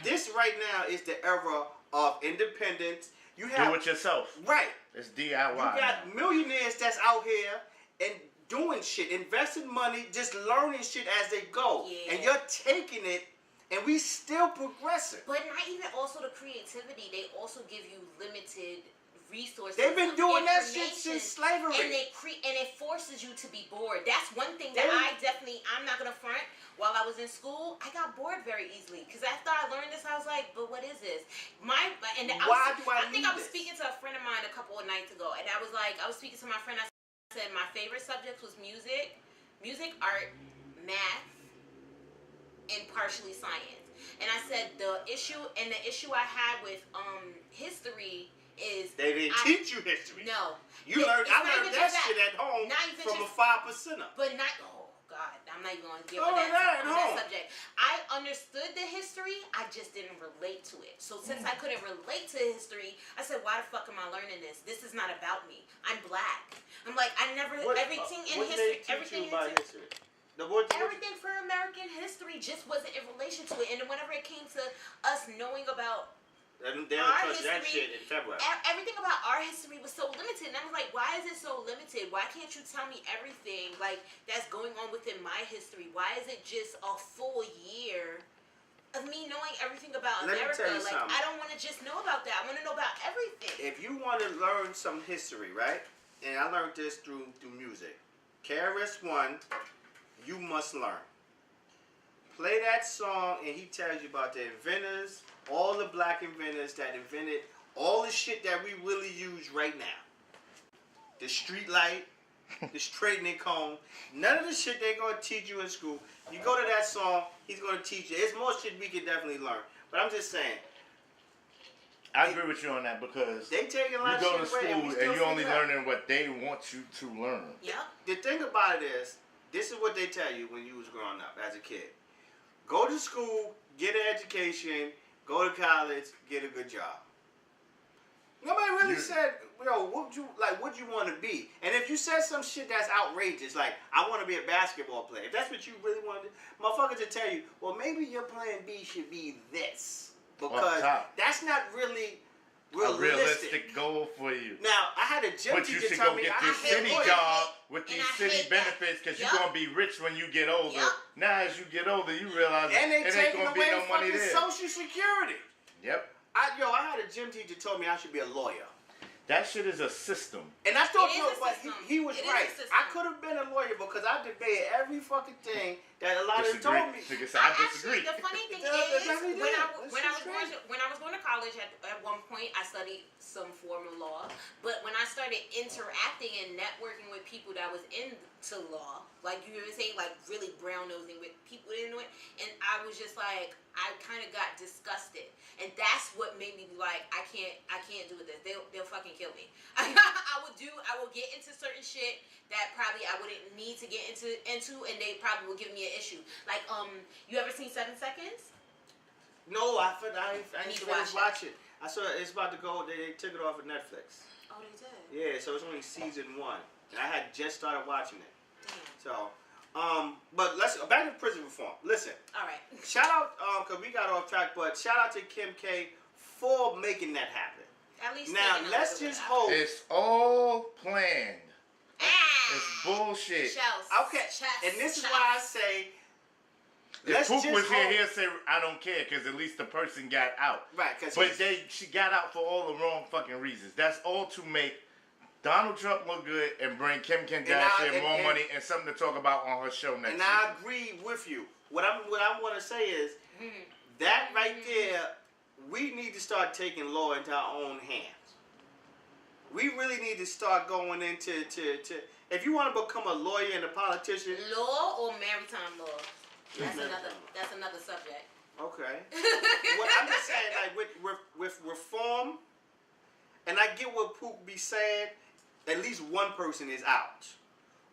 This right now is the era of independence. You have do it yourself. Right. It's DIY. You got millionaires that's out here and doing shit, investing money, just learning shit as they go. Yeah. And you're taking it, and we still progressing. But not even also the creativity. They also give you limited resources. They've been doing that shit since slavery. And it forces you to be bored. That's one thing that I'm not gonna front. While I was in school, I got bored very easily because after I learned this, I was like, "But what is this?" I was speaking to a friend of mine a couple of nights ago, and I was speaking to my friend. I said my favorite subjects was music, art, math, and partially science. And I said the issue I had with history is they didn't teach you history. No, I learned that shit at home from a 5%er. But not. God, I'm not even going to get on that subject. I understood the history, I just didn't relate to it. So since I couldn't relate to history, I said, why the fuck am I learning this? This is not about me. I'm black. I'm like, everything in history. Everything for American history just wasn't in relation to it. And whenever it came to us knowing about they don't touch that shit in February. Everything about our history was so limited, and I was like, "Why is it so limited? Why can't you tell me everything like that's going on within my history? Why is it just a full year of me knowing everything about America? Like, I don't want to just know about that. I want to know about everything." If you want to learn some history, right? And I learned this through music. KRS-One, you must learn. Play that song, and he tells you about the inventors. All the black inventors that invented all the shit that we really use right now. The street light, the straightening comb. None of the shit they're going to teach you in school. You go to that song, he's going to teach you. There's more shit we can definitely learn. But I'm just saying. I agree with you on that because they taking a lot you go of to shit school away and you're only learning what they want you to learn. Yeah. The thing about it is, this is what they tell you when you was growing up as a kid. Go to school, get an education, go to college, get a good job. Nobody really said, what you want to be? And if you said some shit that's outrageous, like, I want to be a basketball player, if that's what you really want to do, motherfuckers will tell you, well, maybe your plan B should be this. Because that's not really a realistic goal for you. Now, I had a gym teacher you should tell go me get I this city job with these city benefits because you're going to be rich when you get older. Now, as you get older, you realize it ain't going to be no money there. Social Security. Yep. I had a gym teacher told me I should be a lawyer. That shit is a system. And I thought, but he was right. I could have been a lawyer because I debated every fucking thing that a lot of them told me. I disagree. Actually, the funny thing is, when I was going to college at one point, I studied some form of law. But when I started interacting and networking with people that was into law, like you ever say, like really brown nosing with people into it, and I was just like, I kind of got disgusted, and that's what made me be like, I can't do this. They'll fucking kill me. I will get into certain shit that probably I wouldn't need to get into, and they probably will give me an issue. Like, you ever seen 7 Seconds? No, I need to watch it. I saw it's about to go. They took it off of Netflix. Oh, they did. Yeah, so it's only season 1, and I had just started watching it. Damn. So, but let's go back to prison reform. Listen. All right. Shout out, cause we got off track, but shout out to Kim K for making that happen. At least now let's just hope it's all planned. It's bullshit. Okay, and this is why I say. If Pook was here, he'll say, I don't care, because at least the person got out. Right, but she got out for all the wrong fucking reasons. That's all to make Donald Trump look good and bring Kim Kardashian more money and something to talk about on her show next And year. I agree with you. What I want to say is, that right there, we need to start taking law into our own hands. We really need to start going into if you want to become a lawyer and a politician. Law or maritime law? That's another subject. Okay. What I'm just saying, like with reform, and I get what Pook be saying. At least one person is out.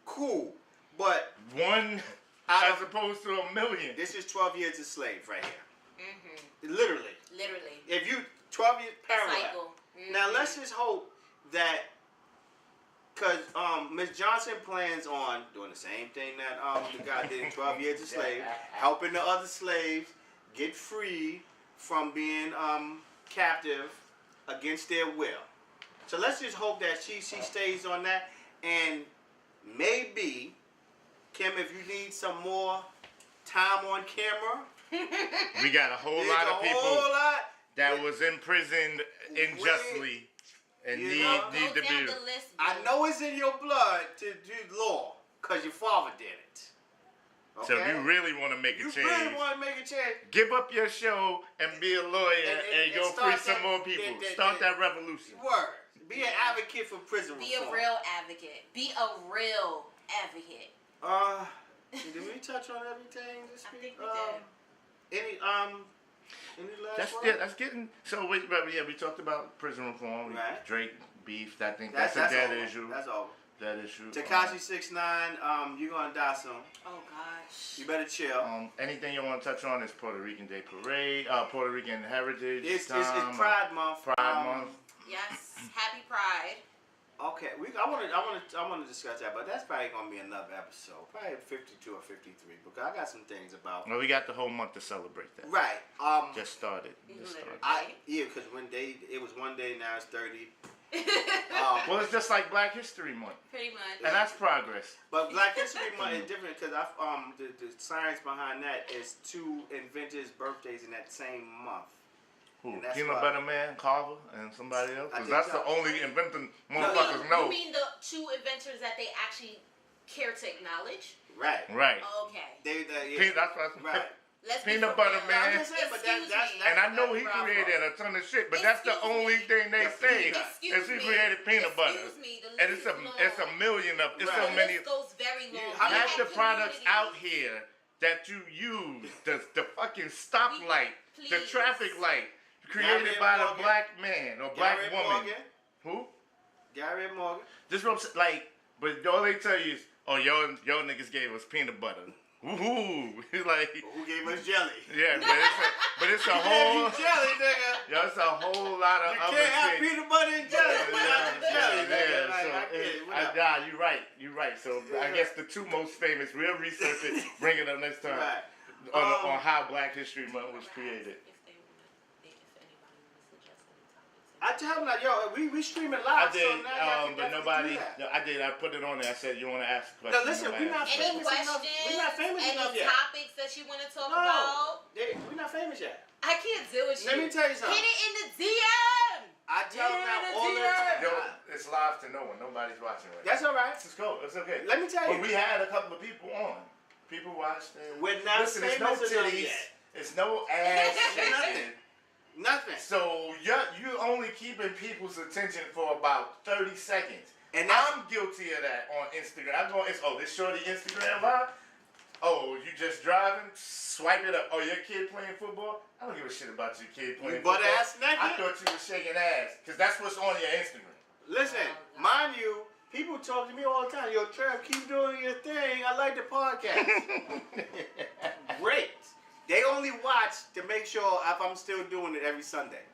Cool, but one as opposed to a million. This is 12 years a slave right here. Mm-hmm. Literally. If you 12 years parallel. Mm-hmm. Now let's just hope that. Because Ms. Johnson plans on doing the same thing that the guy did in 12 Years a Slave, helping the other slaves get free from being captive against their will. So let's just hope that she stays on that. And maybe, Kim, if you need some more time on camera, we got a whole lot of people that was imprisoned unjustly and need to be. I know it's in your blood to do law because your father did it. Okay? So if you really want to make a change, give up your show and be a lawyer and go free some more people. Start that revolution. Word. Be an advocate for prison reform. Be a real advocate. Be a real advocate. Did we touch on everything this week? I think we did. Any last words? That's getting. So we talked about prison reform. Right. Drake beef. I think that's a dead issue. That's over. That issue. Tekashi 6ix9ine, you're gonna die soon. Oh gosh. You better chill. Anything you want to touch on is Puerto Rican Day Parade, Puerto Rican Heritage. It's Pride Month. Pride Month. Yes. Happy Pride. Okay, I want to discuss that, but that's probably gonna be another episode, probably 52 or 53, because I got some things about. Well, we got the whole month to celebrate that. Right. Just started. Because it was one day, now it's 30. Well, it's just like Black History Month. Pretty much. And that's progress. But Black History Month is different because the science behind that is two inventors' birthdays in that same month. Who? Peanut Butter Man, Carver, and somebody else? Because that's the only inventor motherfuckers know. You mean the two inventors that they actually care to acknowledge? Right. Okay. That's what I right. Peanut Butter Man. And I know he created a ton of shit, but that's the only thing they say is he created peanut butter. And it's a million of it's so many. It goes very long. Half the products out here that you use, the fucking stoplight, the traffic light, created by the black man or black woman. Who? Gary Morgan. This what like, but all they tell you is, oh, your niggas gave us peanut butter. Woohoo! Like who gave us jelly? Yeah, but it's a whole jelly, nigga. Yeah, it's a whole lot of other shit. You can't have peanut butter and jelly without the jelly, nigga. You're right. So I guess the two most famous, we'll research it, bring it up next time. Right. On how Black History Month was created. I tell them that, yo, we streaming live. I did, but nobody. I put it on there. I said, you want to ask a question? No, listen, we're not famous enough. We're not famous enough yet. Any topics that you want to talk about? We're not famous yet. I can't deal with you. Let me tell you something. Hit it in the DM. I tell them that all the time. Yo, it's live to no one. Nobody's watching right now. That's all right. It's cool. It's okay. Let me tell you. But we had a couple of people on. People watched. We're not famous enough yet. It's no ass shaking. Nothing. So you're only keeping people's attention for about 30 seconds. And I'm guilty of that on Instagram. I go, this shorty Instagram live. Oh, you just driving? Swipe it up. Oh, your kid playing football? I don't give a shit about your kid playing football. Butt ass naked? I thought you was shaking ass. Because that's what's on your Instagram. Listen, mind you, people talk to me all the time. Yo, Trev, keep doing your thing. I like the podcast. Great. They only watch to make sure if I'm still doing it every Sunday.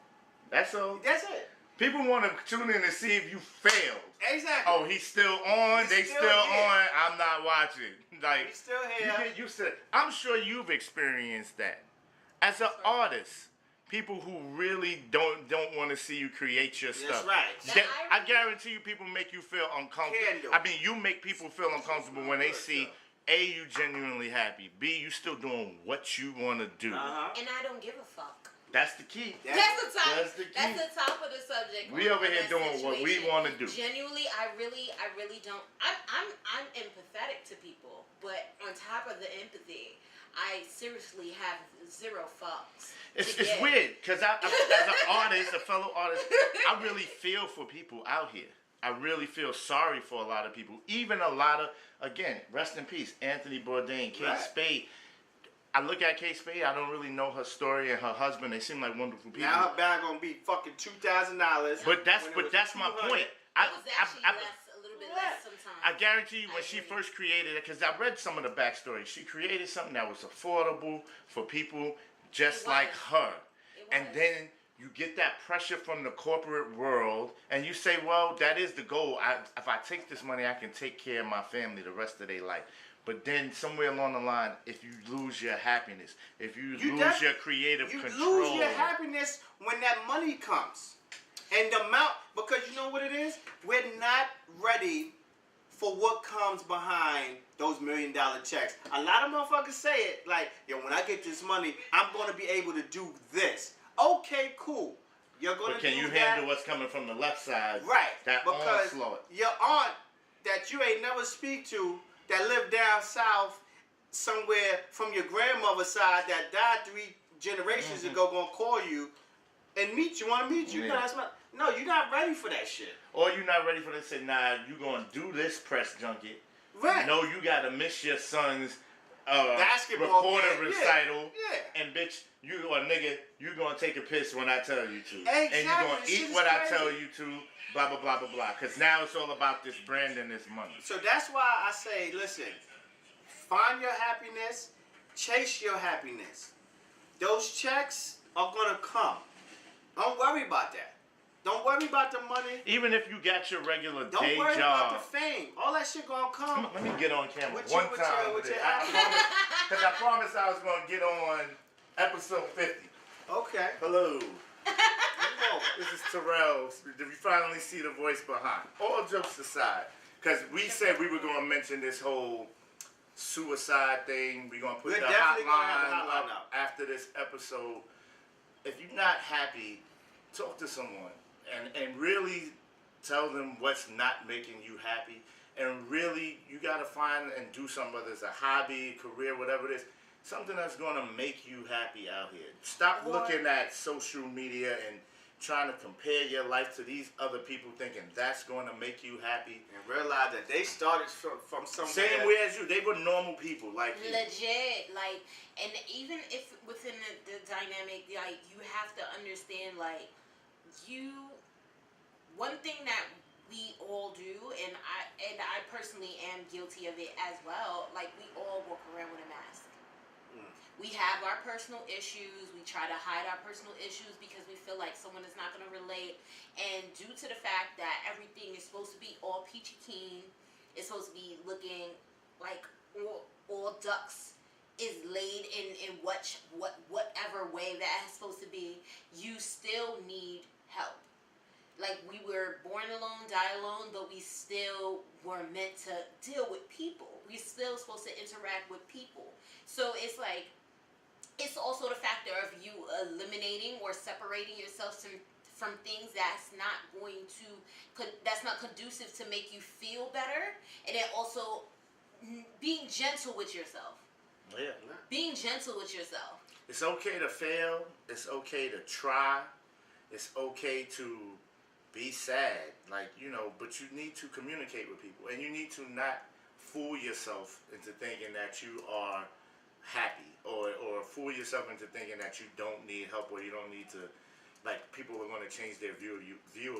That's all. That's it. People want to tune in to see if you failed. Exactly. Oh, he's still on. They still on. I'm not watching. Like he's still here. You get used to it. I'm sure you've experienced that. As an artist, people who really don't want to see you create your stuff. That's right. I guarantee you, people make you feel uncomfortable. I mean, you make people feel uncomfortable when they see. A, you genuinely happy. B, you still doing what you want to do. And I don't give a fuck. That's the key. That's the top of the subject. We over here doing what we want to do. Genuinely, I really don't. I'm empathetic to people, but on top of the empathy, I seriously have zero fucks. It's weird because as an artist, a fellow artist, I really feel for people out here. I really feel sorry for a lot of people. Even a lot of, again, rest in peace, Anthony Bourdain, Kate Spade. I look at Kate Spade, I don't really know her story and her husband. They seem like wonderful people. Now her bag gonna be fucking $2,000. But that's my point. It was actually a little bit less sometimes. I guarantee you when she first created it, because I read some of the backstory, she created something that was affordable for people just like her. And then you get that pressure from the corporate world, and you say, well, that is the goal. If I take this money, I can take care of my family the rest of their life. But then somewhere along the line, if you lose your happiness, if you lose your creative control. You lose your happiness when that money comes. And the amount, because you know what it is? We're not ready for what comes behind those $1 million checks. A lot of motherfuckers say it like, yo, when I get this money, I'm going to be able to do this. Okay, cool. You're going to do that. But can you handle what's coming from the left side? Right. That because onslaught. Your aunt that you ain't never speak to, that lived down south somewhere from your grandmother's side that died 3 generations ago, gonna call you and meet you. Want to meet you? Yeah. No, you're not ready for that shit. Or you're not ready for this. Say, nah, you gonna do this press junket. Right. No, you gotta miss your son's basketball reporter game. recital. Yeah. And bitch, you or nigga, you gonna take a piss when I tell you to. Exactly. And you gonna This eat shit what is I crazy. tell you to. Blah blah blah blah blah. Cause now it's all about this brand and this money. So that's why I say, listen, find your happiness, chase your happiness. Those checks are gonna come. Don't worry about that. Don't worry about the money. Even if you got your regular Don't day worry job. about the fame. All that shit gonna come. Let me get on camera With one your- with time. your- with your Because I promised I was going to get on episode 50. Okay. Hello. This is Terrell. Did we finally see the voice behind? All jokes aside. Because we said we were going to mention this whole suicide thing. We're going to put We're the definitely gonna hotline have the hotline up up. after this episode. If you're not happy, talk to someone. And really tell them what's not making you happy. And really, you got to find and do something, whether it's a hobby, career, whatever it is, something that's going to make you happy out here. Stop looking at social media and trying to compare your life to these other people thinking that's going to make you happy. And realize that they started from somewhere. Same way as you. They were normal people like you. Legit, like, and even if within the dynamic, like, you have to understand, like, one thing that we all do, and I personally am guilty of it as well, like, we all walk around with a mask. We have our personal issues. We try to hide our personal issues because we feel like someone is not going to relate. And due to the fact that everything is supposed to be all peachy keen, it's supposed to be looking like all ducks is laid in whatever way that it's supposed to be, you still need help. Like, we were born alone, die alone, but we still were meant to deal with people. We're still supposed to interact with people. So it's like, it's also the factor of you eliminating or separating yourself from things that's not conducive to make you feel better. And then also being gentle with yourself. Yeah. Being gentle with yourself. It's okay to fail. It's okay to try. It's okay to be sad. Like, but you need to communicate with people. And you need to not fool yourself into thinking that you are happy or fool yourself into thinking that you don't need help or you don't need to, like, people are going to change their view of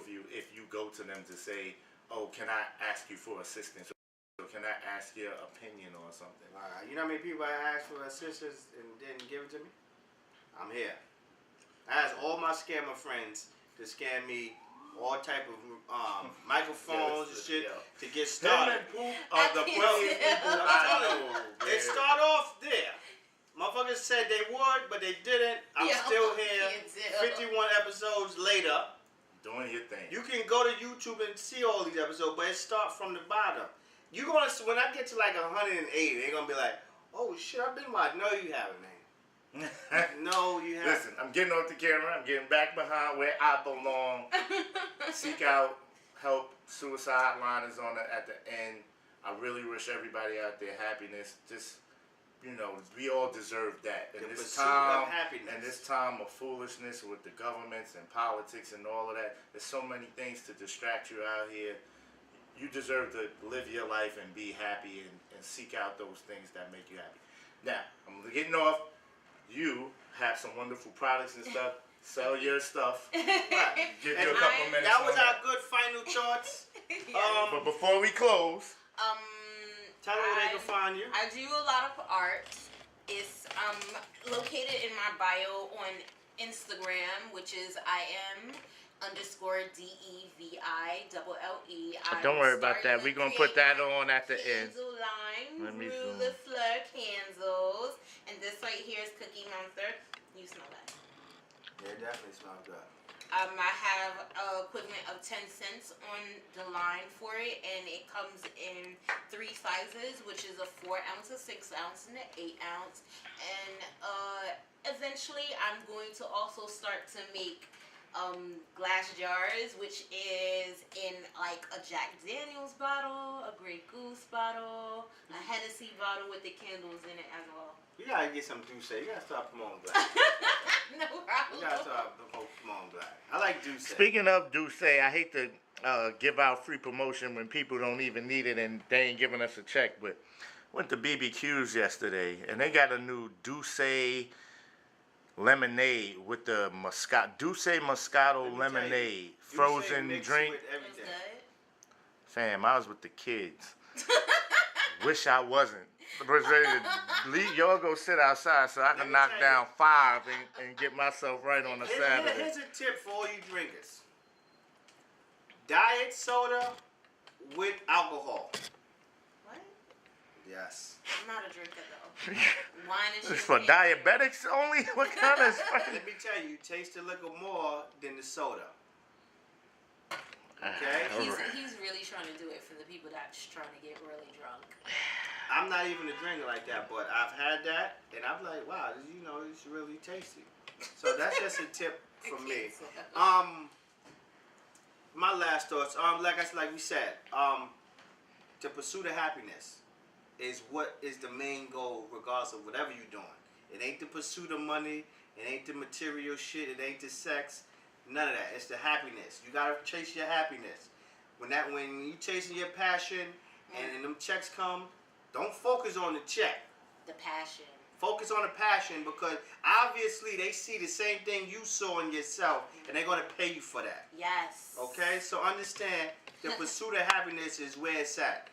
you if you go to them to say, oh, can I ask you for assistance? Or can I ask your opinion or something? You know how many people I asked for assistance and didn't give it to me? I'm here. I asked all my scammer friends to scam me all type of microphones and shit to get started. Him and Poop are the funniest people I know. They start off there. Motherfuckers said they would, but they didn't. I'm still here. 51 episodes later. Doing your thing. You can go to YouTube and see all these episodes, but it starts from the bottom. You gonna when I get to like 180, they're gonna be like, "Oh shit, I've been watching." No, you haven't, man. No, you haven't. Listen, I'm getting off the camera. I'm getting back behind where I belong. Seek out help. Suicide line is on at the end. I really wish everybody out there happiness. Just, we all deserve that. The And this pursuit time, of happiness. and this time of foolishness with the governments and politics and all of that, there's so many things to distract you out here. You deserve to live your life and be happy and seek out those things that make you happy. Now, I'm getting off. You have some wonderful products and stuff. Sell your stuff. Right. Give you a couple minutes. That was on our good final thoughts. But before we close, tell them where they can find you. I do a lot of art. It's located in my bio on Instagram, which is IM_DEVILLE. don't worry about that. We're going to put that on at the end. Candle line, Let me Rue zoom. Le Fleur candles. And this right here is Cookie Monster. You smell that. Yeah, it definitely smells good. I have an equivalent of 10 cents on the line for it, and it comes in 3 sizes, which is a 4 ounce, a 6 ounce, and an 8 ounce. And eventually, I'm going to also start to make glass jars, which is in like a Jack Daniels bottle, a Grey Goose bottle, a Hennessy bottle with the candles in it as well. You gotta get some Douce. You gotta start promoting black. No problem. You gotta start promoting black. I like Douce. Speaking of Douce, I hate to give out free promotion when people don't even need it and they ain't giving us a check, but went to BBQ's yesterday and they got a new Douce lemonade with the Douce Moscato lemonade, frozen drink. Fam, I was with the kids. Wish I wasn't. I was ready to leave. Y'all go sit outside so I can knock down 5 and get myself right on a Saturday. Here's a tip for all you drinkers. Diet soda with alcohol. What? Yes. I'm not a drinker though. Wine is It's for diabetics only? What kind of... Let me tell you, you taste the liquor more than the soda. Okay? He's really trying to do it for the people that's trying to get really drunk. I'm not even a drinker like that, but I've had that, and I'm like, wow, it's really tasty. So that's just a tip from me. My last thoughts, like we said, the pursuit of happiness is what is the main goal, regardless of whatever you're doing. It ain't the pursuit of money, it ain't the material shit, it ain't the sex, none of that. It's the happiness. You gotta chase your happiness. When you chasing your passion, and them checks come. Don't focus on the check. The passion. Focus on the passion, because obviously they see the same thing you saw in yourself, and they're going to pay you for that. Yes. Okay? So understand, the pursuit of happiness is where it's at.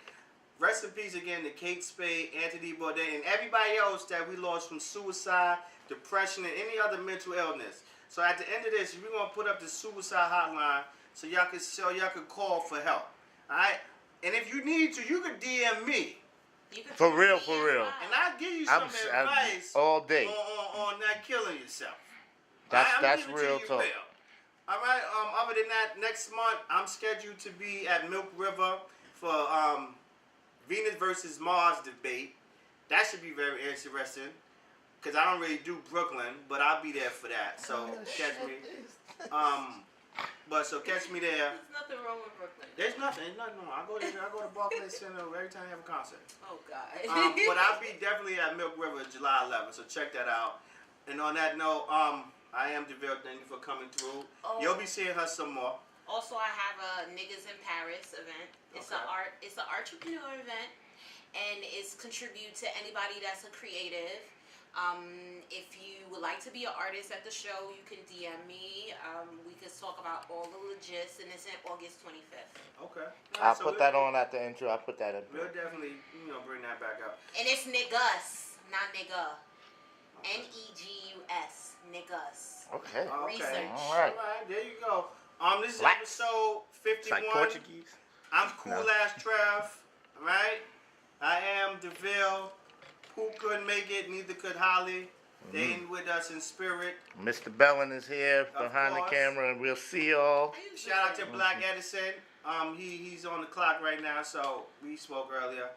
Rest in peace again to Kate Spade, Anthony Bourdain, and everybody else that we lost from suicide, depression, and any other mental illness. So at the end of this, we're going to put up the suicide hotline so y'all can call for help. All right? And if you need to, you can DM me. For real. And I'll give you some advice all day on not killing yourself. That's real talk. All right. Other than that, next month I'm scheduled to be at Milk River for Venus versus Mars debate. That should be very interesting, because I don't really do Brooklyn, but I'll be there for that. So catch me. So catch me there. There's nothing wrong with Brooklyn. There's nothing wrong. I go to Barclays Center every time they have a concert. Oh God. But I'll be definitely at Milk River July 11th, so check that out. And on that note, I am DeVille. Thank you for coming through. You'll be seeing her some more. Also, I have a Niggas in Paris event. It's an entrepreneur event, and it's contribute to anybody that's a creative. If you would like to be an artist at the show, you can DM me. We can talk about all the logistics, and it's in August 25th. Okay. I'll put that on at the intro. I'll put that in. We'll definitely, bring that back up. And it's niggas, not nigga. Negus, niggas. Okay. Research. All right. There you go. This is Black. episode 51. It's like Portuguese. I'm Cool Ass Trev. All right. I am DeVille. Who couldn't make it, neither could Holly. They ain't with us in spirit. Mr. Bellin is here behind the camera, and we'll see y'all. Shout out to Black Edison. He's on the clock right now, so we spoke earlier.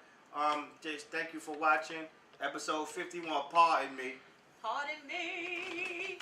Just thank you for watching episode 51. Pardon me. Pardon me.